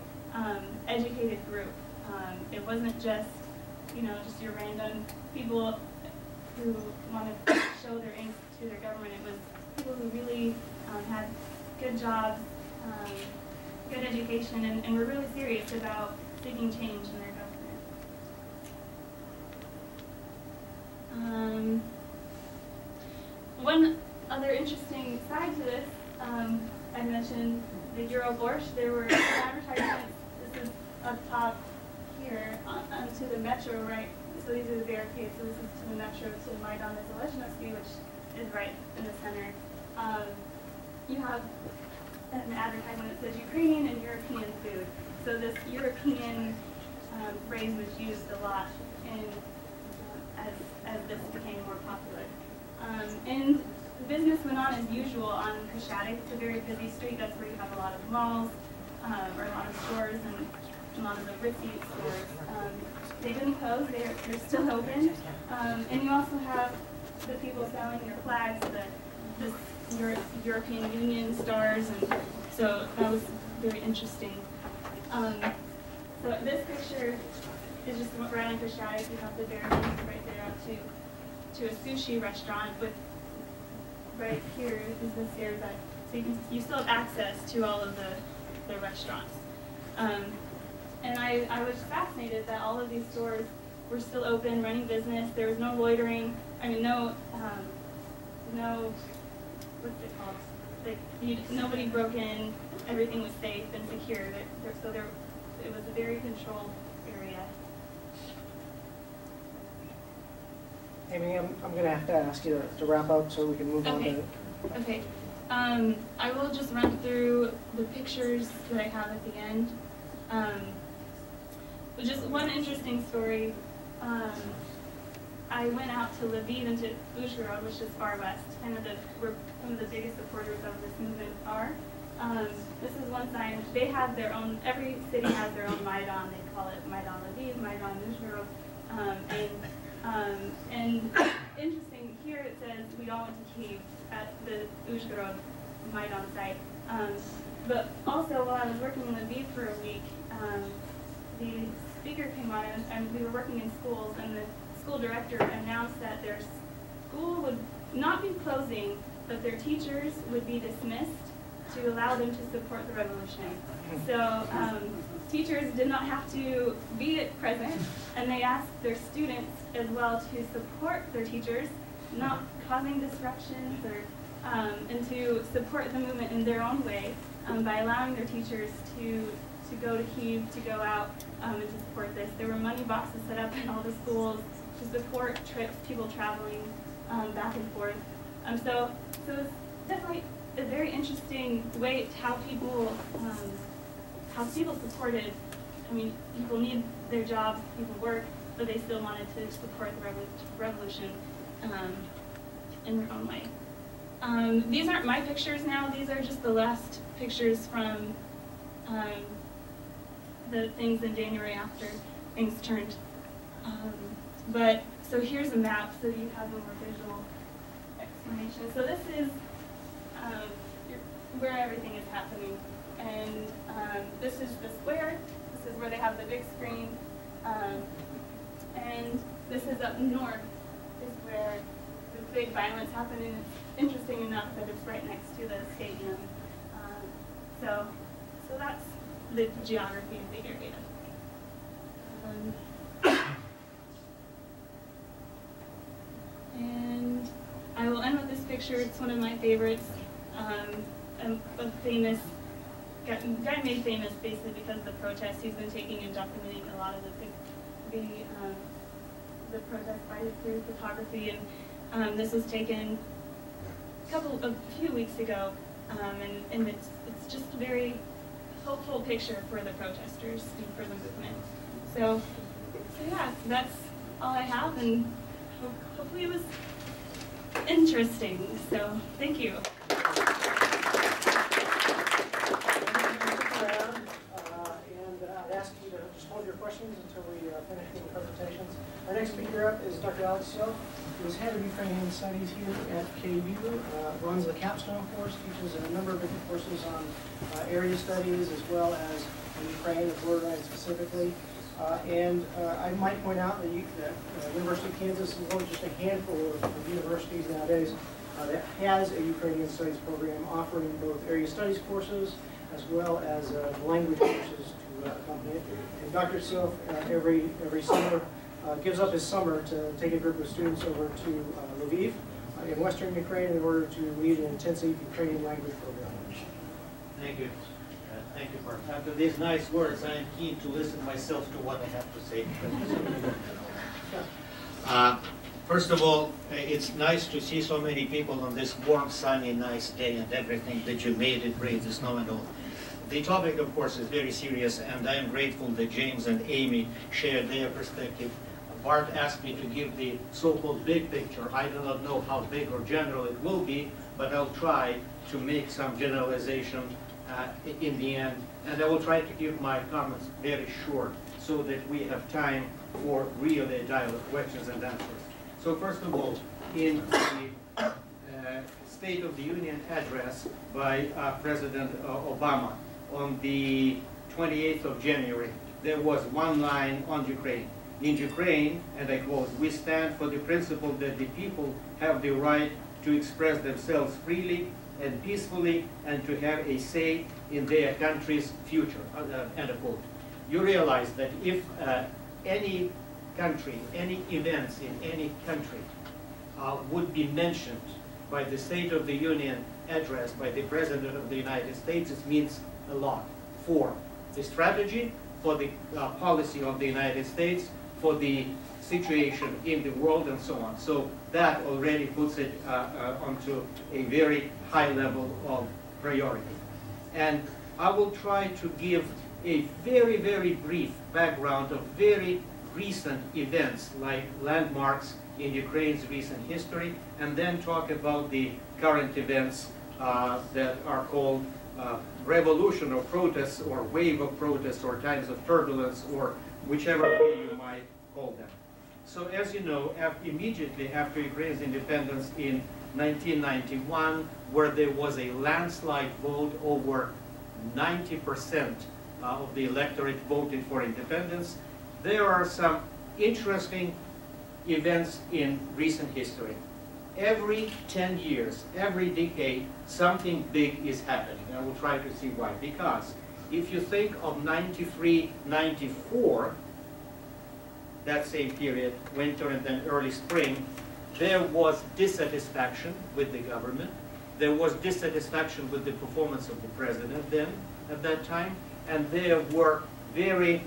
Speaker 6: educated group. It wasn't just just your random people who wanted to show their angst to their government. It was people who really had good jobs, good education, and were really serious about seeking change in their government. One other interesting side to this, I mentioned the Euro Borscht. There were advertisements. This is up top here onto the metro, right? So these are the barricades. So this is to the metro, to Maidan Nezalezhnosti, which is right in the center. You have an advertisement that says Ukrainian and European food. So this European phrase was used a lot as this became more popular. And the business went on as usual on Kashadek. It's a very busy street. That's where you have a lot of malls, or a lot of stores, and a lot of the ritzy stores. They didn't close. They're still open. And you also have the people selling their flags, the European Union stars, and so that was very interesting. So this picture is just right on Kashadek. You have the barricades right there out to a sushi restaurant with. Right here is the stairs that, so you still have access to all of the restaurants. And I was fascinated that all of these stores were still open, running business. There was no loitering. I mean, no, what's it called? Like, nobody broke in. Everything was safe and secure. It was a very controlled area.
Speaker 2: Amy, I'm going to have to ask you to wrap up so we can move on to...
Speaker 6: Okay. I will just run through the pictures that I have at the end. Just one interesting story. I went out to Lviv and to Uzhhorod, which is far west, where some of the biggest supporters of this movement are. This is one sign. They have their own, every city has their own Maidan. They call it Maidan Lviv, Maidan Uzhhorod. And interesting, here it says we all went to Kyiv at the Uzhhorod Maidan site. But also, while I was working in Lviv for a week, the speaker came on, and we were working in schools, and the school director announced that there's school would not be closing, but their teachers would be dismissed to allow them to support the revolution. So teachers did not have to be present, and they asked their students as well to support their teachers, not causing disruptions, or and to support the movement in their own way by allowing their teachers to go to Kyiv, to go out and to support this. There were money boxes set up in all the schools to support trips, people traveling back and forth. So it's definitely a very interesting way how people supported. I mean, people need their jobs, people work, but they still wanted to support the revolution in their own way. These aren't my pictures now. These are just the last pictures from the things in January after things turned. So here's a map so you have a more visual explanation. So this is where everything is happening. And this is the square. This is where they have the big screen. And this is up north, is where the big violence happened. And it's interesting enough that it's right next to the stadium. So that's the geography of the area. And I will end with this picture. It's one of my favorites. A famous guy made famous basically because of the protests. He's been taking and documenting a lot of the protests by through photography, and this was taken a few weeks ago, and it's just a very hopeful picture for the protesters and for the movement. So yeah, that's all I have, and hopefully it was interesting. So thank you.
Speaker 2: I'd ask you to just hold your questions until we finish with the presentations. Our next speaker up is Dr. Tsiovkh, who is head of Ukrainian Studies here at KU, runs the capstone course, teaches a number of different courses on area studies as well as Ukraine, the borderline specifically. I might point out that the University of Kansas is one of just a handful of universities nowadays that has a Ukrainian Studies program offering both area studies courses as well as language courses to accompany it. And Dr. Tsiovkh every summer gives up his summer to take a group of students over to Lviv in western Ukraine in order to lead an intensive Ukrainian language program.
Speaker 7: Thank you. Thank you, Mark. After these nice words, I am keen to listen myself to what I have to say. First of all, it's nice to see so many people on this warm, sunny, nice day and everything that you made it, brave the snow and all. The topic, of course, is very serious, and I am grateful that James and Amy shared their perspective. Bart asked me to give the so-called big picture. I do not know how big or general it will be, but I'll try to make some generalization in the end, and I will try to keep my comments very short so that we have time for really dialogue, questions and answers. So first of all, in the State of the Union address by President Obama on the 28th of January, there was one line on Ukraine. In Ukraine, and I quote, "We stand for the principle that the people have the right to express themselves freely and peacefully and to have a say in their country's future," end of quote. You realize that if any country, any events in any country would be mentioned by the State of the Union address by the President of the United States, it means a lot for the strategy, for the policy of the United States, for the situation in the world and so on. So that already puts it onto a very high level of priority. And I will try to give a very, very brief background of very recent events like landmarks in Ukraine's recent history, and then talk about the current events that are called revolution or protests or wave of protests or times of turbulence or whichever way you might call them. So as you know, immediately after Ukraine's independence in 1991, where there was a landslide vote, over 90% of the electorate voted for independence, there are some interesting events in recent history. every 10 years, every decade, something big is happening. I will try to see why. Because if you think of 93, 94, that same period, winter and then early spring, there was dissatisfaction with the government. There was dissatisfaction with the performance of the president then, at that time. And there were very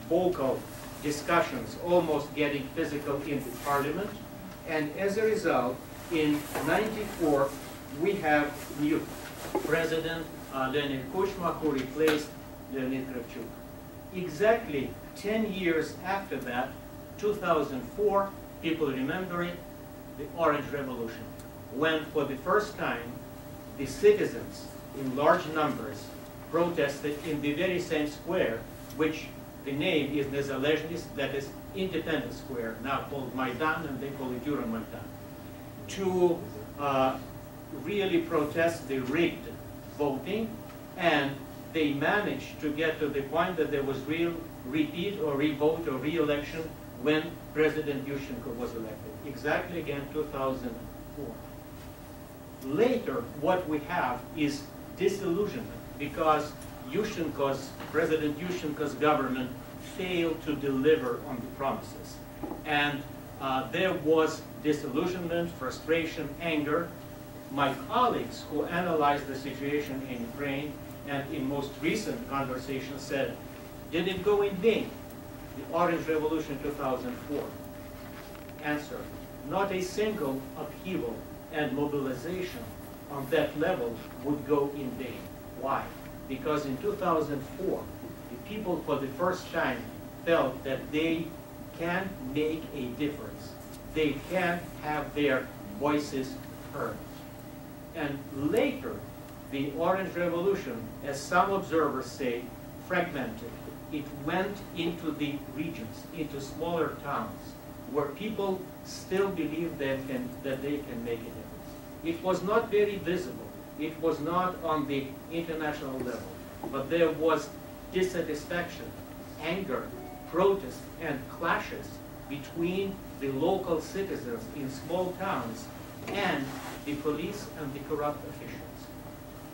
Speaker 7: vocal discussions, almost getting physical in the parliament. And as a result, in 94, we have new president, Leonid Kuchma, who replaced Leonid Kravchuk. Exactly 10 years after that, 2004, people remember it, the Orange Revolution, when for the first time the citizens in large numbers protested in the very same square, which the name is Nezalezhnysk, that is Independence Square, now called Maidan, and they call it Euromaidan, to really protest the rigged voting, and they managed to get to the point that there was real repeat or re-vote or re-election when President Yushchenko was elected. Exactly again 2004. Later, what we have is disillusionment because President Yushchenko's government failed to deliver on the promises. And there was disillusionment, frustration, anger. My colleagues who analyzed the situation in Ukraine and in most recent conversations said, did it go in vain? The Orange Revolution 2004. Answer, not a single upheaval and mobilization on that level would go in vain. Why? Because in 2004, the people for the first time felt that they can make a difference. They can have their voices heard. And later, the Orange Revolution, as some observers say, fragmented. It went into the regions, into smaller towns, where people still believe that they can make a difference. It was not very visible. It was not on the international level. But there was dissatisfaction, anger, protest, and clashes between the local citizens in small towns and the police and the corrupt officials.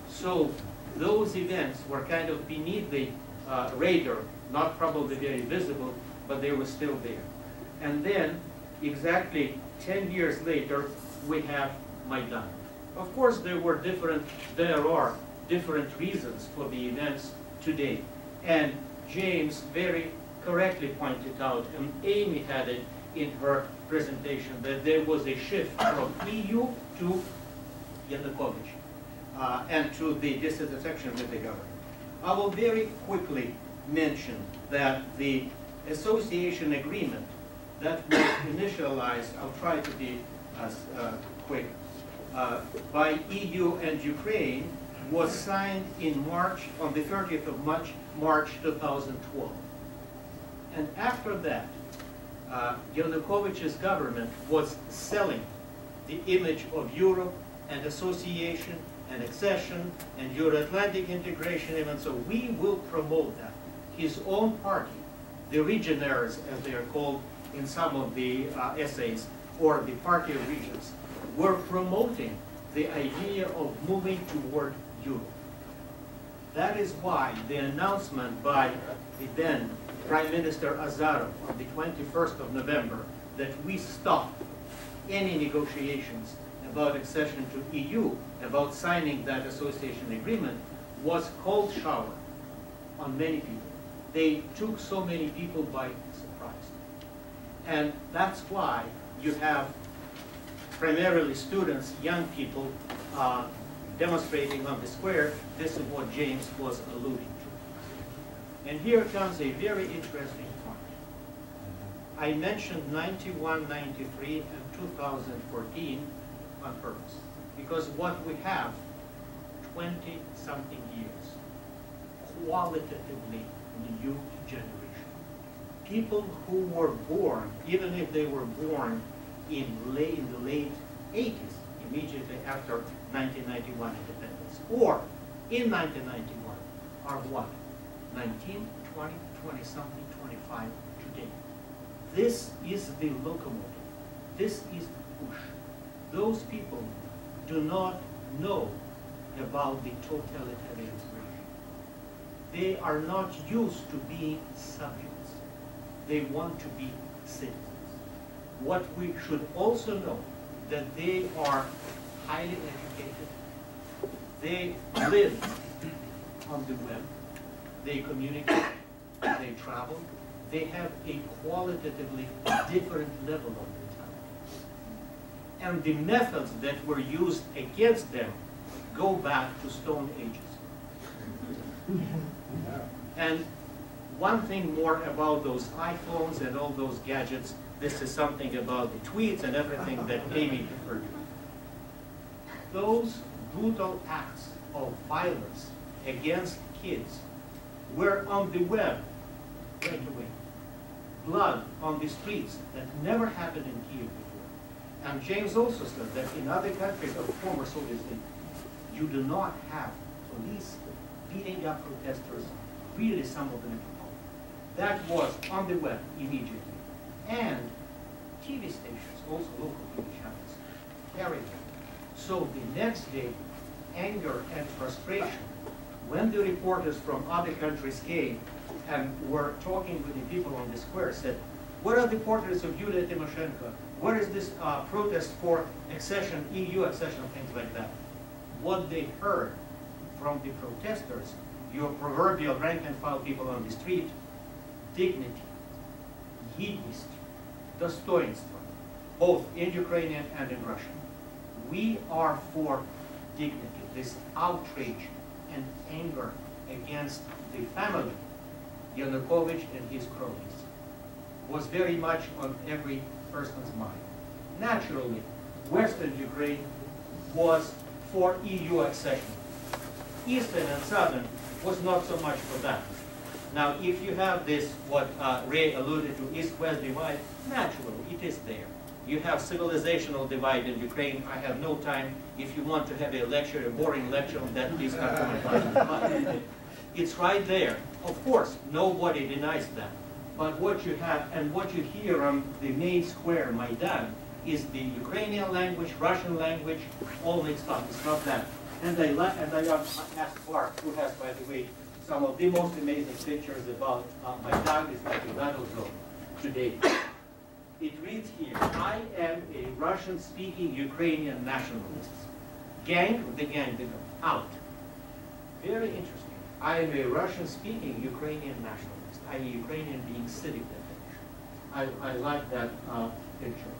Speaker 7: So those events were kind of beneath the radar, not probably very visible, but they were still there. And then, exactly 10 years later, we have Maidan. Of course, there are different reasons for the events today. And James very correctly pointed out, and Amy had it in her presentation, that there was a shift from EU to Yanukovych and to the dissatisfaction with the government. I will very quickly mention that the association agreement that was initialized, I'll try to be as quick, by EU and Ukraine was signed in March, on the 30th of March 2012. And after that, Yanukovych's government was selling the image of Europe and association and accession and Euro-Atlantic integration even, so we will promote that. His own party, the Regionaires, as they are called in some of the essays, or the Party of Regions, were promoting the idea of moving toward Europe. That is why the announcement by the then Prime Minister Azarov on the 21st of November that we stop any negotiations about accession to EU, about signing that association agreement, was cold shower on many people. They took so many people by surprise. And that's why you have primarily students, young people, demonstrating on the square. This is what James was alluding to. And here comes a very interesting point. I mentioned 91, 93, and 2014 on purpose, because what we have, 20-something years, qualitatively new generation. People who were born, even if they were born in the late 80s, immediately after 1991 independence, or in 1991, are what? 19, 20, 20-something, 25 today. This is the locomotive. This is the push. those people do not know about the totalitarian Russia. They are not used to being subjects. They want to be citizens. What we should also know, that they are highly educated. They live on the web. They communicate. They travel. They have a qualitatively different level of mentality. And the methods that were used against them go back to Stone Ages. And one thing more about those iPhones and all those gadgets, this is something about the tweets and everything that Amy referred to. Those brutal acts of violence against kids were on the web right away. Blood on the streets that never happened in Kiev before. And James also said that in other countries of former Soviet Union, you do not have police beating up protesters, really some of them. That was on the web immediately. And TV stations, also local TV channels, carried it. So the next day, anger and frustration, when the reporters from other countries came and were talking with the people on the square, said, what are the portraits of Yulia Tymoshenko? What is this protest for accession, EU accession, things like that? What they heard from the protesters, your proverbial rank and file people on the street, dignity, гідність, достоинство, both in Ukrainian and in Russian. We are for dignity. This outrage and anger against the family, Yanukovych and his cronies, was very much on every person's mind. Naturally, Western Ukraine was for EU accession. Eastern and Southern was not so much for that. Now, if you have this, what Ray alluded to, East-West divide, naturally, it is there. You have civilizational divide in Ukraine. I have no time. If you want to have a lecture, a boring lecture on that, please come to my class. It's right there. Of course, nobody denies that. But what you have and what you hear on the main square, Maidan, is the Ukrainian language, Russian language, all mixed up. It's not that. And I asked Clark, who has, by the way, some of the most amazing pictures about Maidan, is like a battle zone today. It reads here, I am a Russian-speaking Ukrainian nationalist. Gang, the gang, out. Very interesting. I am a Russian-speaking Ukrainian nationalist, i.e. Ukrainian being civic definition. I like that picture.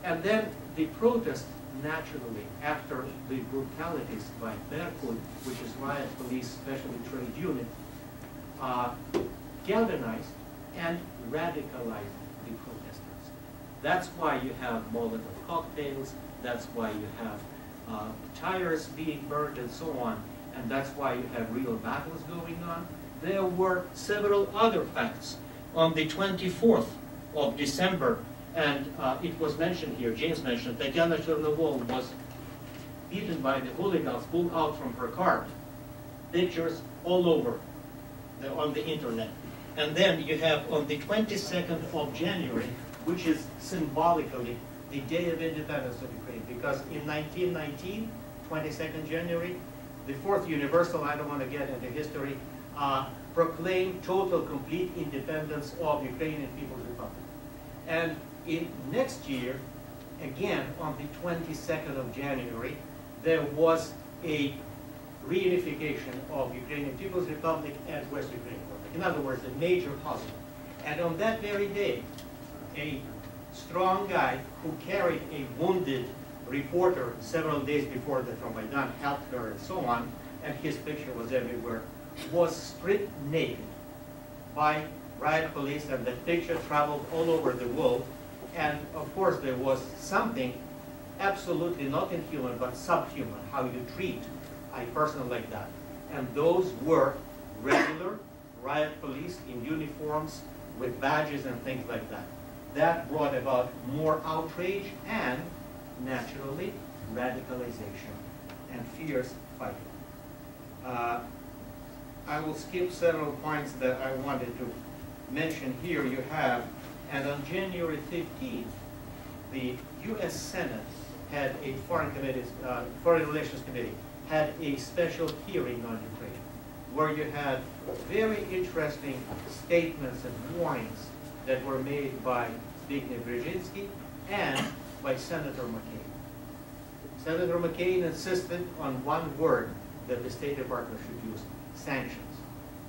Speaker 7: And then the protest, naturally, after the brutalities by Berkut, which is riot police, specially trade unit, galvanized and radicalized the protesters. That's why you have Molotov cocktails, that's why you have tires being burned and so on, and that's why you have real battles going on. There were several other facts. On the 24th of December, and it was mentioned here, James mentioned, Tatiana Chernovol was beaten by the hooligans, pulled out from her car. Pictures all over on the internet. And then you have on the 22nd of January, which is symbolically the day of independence of Ukraine, because in 1919, 22nd January, the Fourth Universal, I don't want to get into history, proclaimed total, complete independence of Ukrainian People's Republic. And in next year, again, on the 22nd of January, there was a reunification of Ukrainian People's Republic and West Ukrainian Republic. In other words, a major positive. And on that very day, a strong guy who carried a wounded reporter several days before the Maidan helped her and so on, and his picture was everywhere, was stripped naked by riot police, and that picture traveled all over the world. And of course, there was something absolutely not inhuman, but subhuman, how you treat a person like that. And those were regular riot police in uniforms with badges and things like that. That brought about more outrage and, naturally, radicalization and fierce fighting. I will skip several points that I wanted to mention here. You have, and on January 15th, the U.S. Senate had a Foreign Relations Committee, had a special hearing on Ukraine, where you had very interesting statements and warnings that were made by Zbigniew Brzezinski and by Senator McCain. Senator McCain insisted on one word that the State Department should use: sanctions.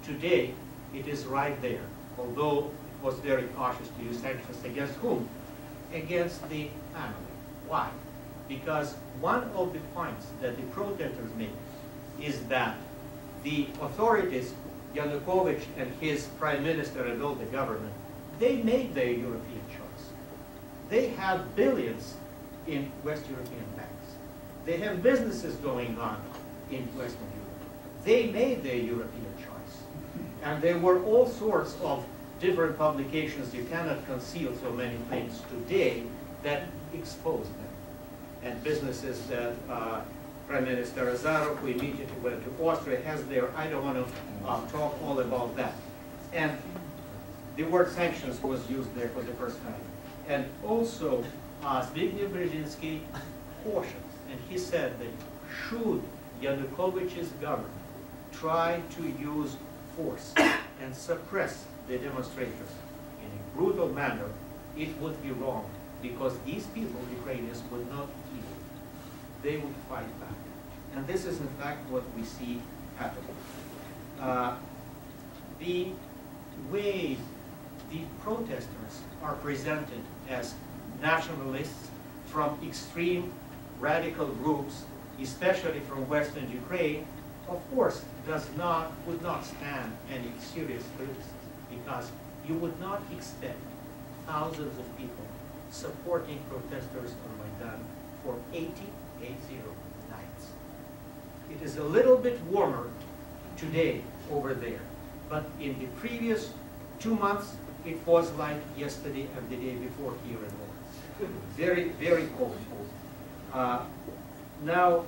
Speaker 7: Today, it is right there, although it was very cautious to use sanctions against whom? Against the family. Why? Because one of the points that the protesters make is that the authorities, Yanukovych and his prime minister and all the government, they made their European choice. They have billions in West European banks. They have businesses going on in Western Europe. They made their European choice. And there were all sorts of different publications, you cannot conceal so many things today, that exposed them. And businesses that Prime Minister Azarov, who immediately went to Austria, has there. I don't want to talk all about that. And the word sanctions was used there for the first time. And also, Zbigniew Brzezinski cautioned, and he said that should Yanukovych's government try to use force and suppress the demonstrators in a brutal manner, it would be wrong, because these people, Ukrainians, would not yield. They would fight back. And this is in fact what we see happening. The way the protesters are presented as nationalists from extreme radical groups, especially from Western Ukraine, of course, would not stand any serious criticism, because you would not expect thousands of people supporting protesters on Maidan for 80 nights. It is a little bit warmer today over there, but in the previous 2 months, it was like yesterday and the day before here in Lawrence. Very, very cold. Now,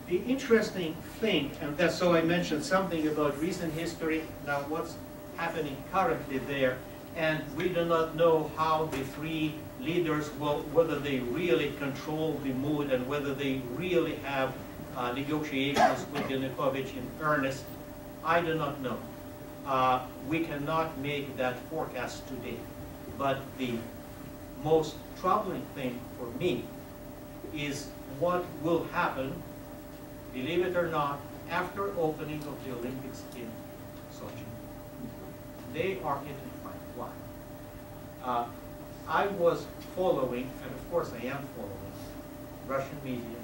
Speaker 7: the interesting thing, and that's so I mentioned something about recent history, now what's happening currently there, and we do not know how the three leaders will, whether they really control the mood and whether they really have negotiations with Yanukovych in earnest. I do not know. We cannot make that forecast today. But the most troubling thing for me is what will happen, believe it or not, after opening of the Olympics in Sochi. They are in the fight. Why? I was following, and of course I am following, Russian media,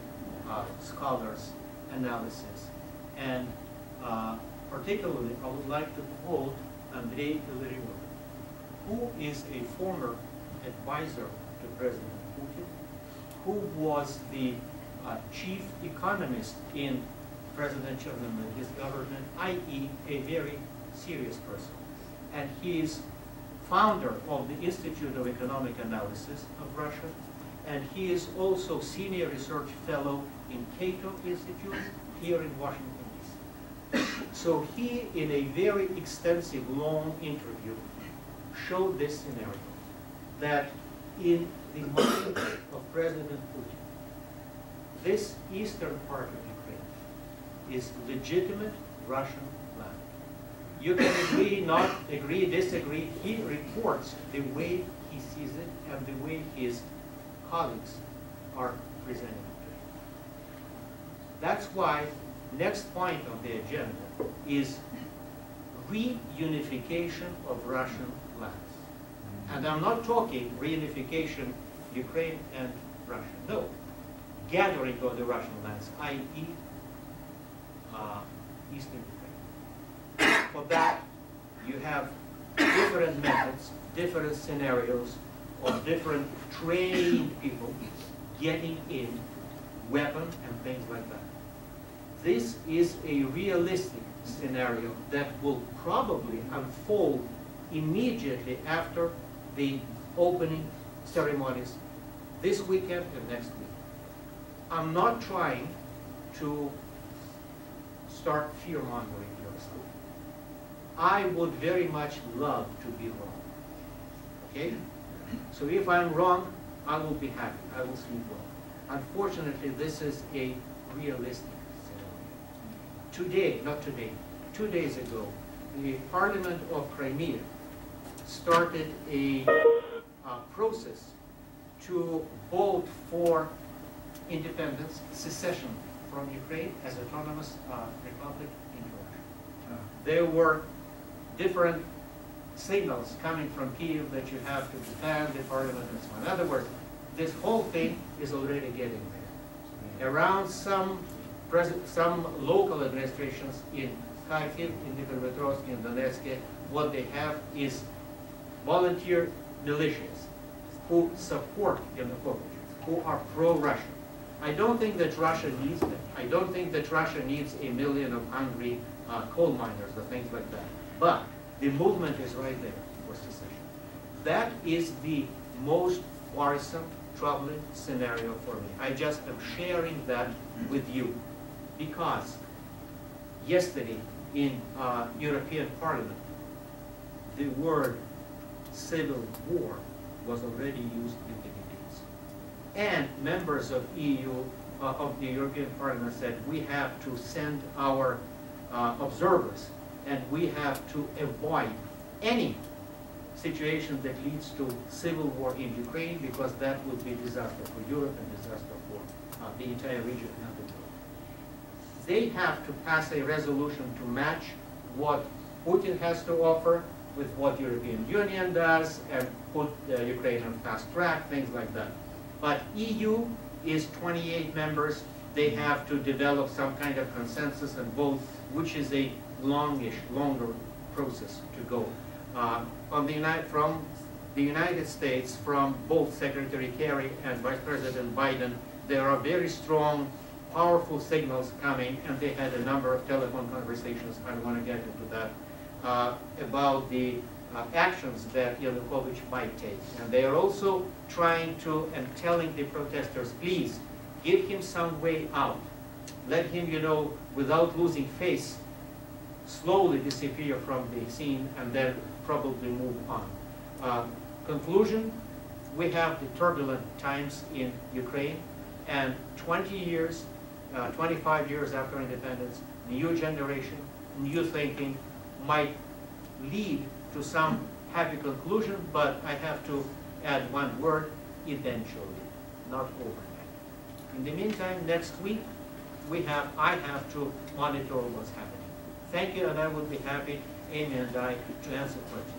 Speaker 7: scholars, analysis, and particularly I would like to quote Andrei Ilyarionov, who is a former advisor to President Putin, who was the chief economist in President Chernomyr's government, i.e. a very serious person. And he is founder of the Institute of Economic Analysis of Russia, and he is also senior research fellow in Cato Institute here in Washington, D.C. So he, in a very extensive, long interview, showed this scenario, that in the mind of President Putin, this eastern part of Ukraine is legitimate Russian land. You can agree, not agree, disagree. He reports the way he sees it and the way his colleagues are presenting it. That's why next point on the agenda is reunification of Russian lands. And I'm not talking reunification Ukraine and Russia. No. Gathering of the Russian lands, i.e. Eastern Ukraine. For that, you have different methods, different scenarios of different trained people getting in weapons and things like that. This is a realistic scenario that will probably unfold immediately after the opening ceremonies this weekend and next week. I'm not trying to start fear-mongering here. I would very much love to be wrong. Okay?
Speaker 8: So if I'm wrong, I will be happy. I will sleep well. Unfortunately, this is a realistic scenario. Today, not today, 2 days ago, the Parliament of Crimea started a process to vote for independence, secession from Ukraine as autonomous republic in Russia. There were different signals coming from Kiev that you have to defend the parliament and so on. In other words, this whole thing is already getting there. Around some local administrations in Kharkiv, in Dnipropetrovsk, in Donetsk, what they have is volunteer militias who support Yanukovych, who are pro-Russian. I don't think that Russia needs them. I don't think that Russia needs a million of hungry coal miners or things like that. But the movement is right there for secession. That is the most worrisome, troubling scenario for me. I just am sharing that with you because yesterday in European Parliament, the word civil war was already used in the debates. And members of of the European Parliament said we have to send our observers and we have to avoid any situation that leads to civil war in Ukraine because that would be disaster for Europe and disaster for the entire region and the world. They have to pass a resolution to match what Putin has to offer with what European Union does and put Ukraine on fast track, things like that. But EU is 28 members. They have to develop some kind of consensus and vote, which is a longer process to go. From the United States, from both Secretary Kerry and Vice President Biden, there are very strong, powerful signals coming, and they had a number of telephone conversations, I don't want to get into that, about the actions that Yanukovych might take. And they are also trying to, and telling the protesters, please, give him some way out. Let him, without losing face, slowly disappear from the scene and then probably move on. Conclusion, we have the turbulent times in Ukraine, and 20 years, 25 years after independence, new generation, new thinking might lead to some happy conclusion, but I have to add one word, eventually, not overnight. In the meantime, next week, I have to monitor what's happening. Thank you, and I would be happy, Amy and I, to answer questions.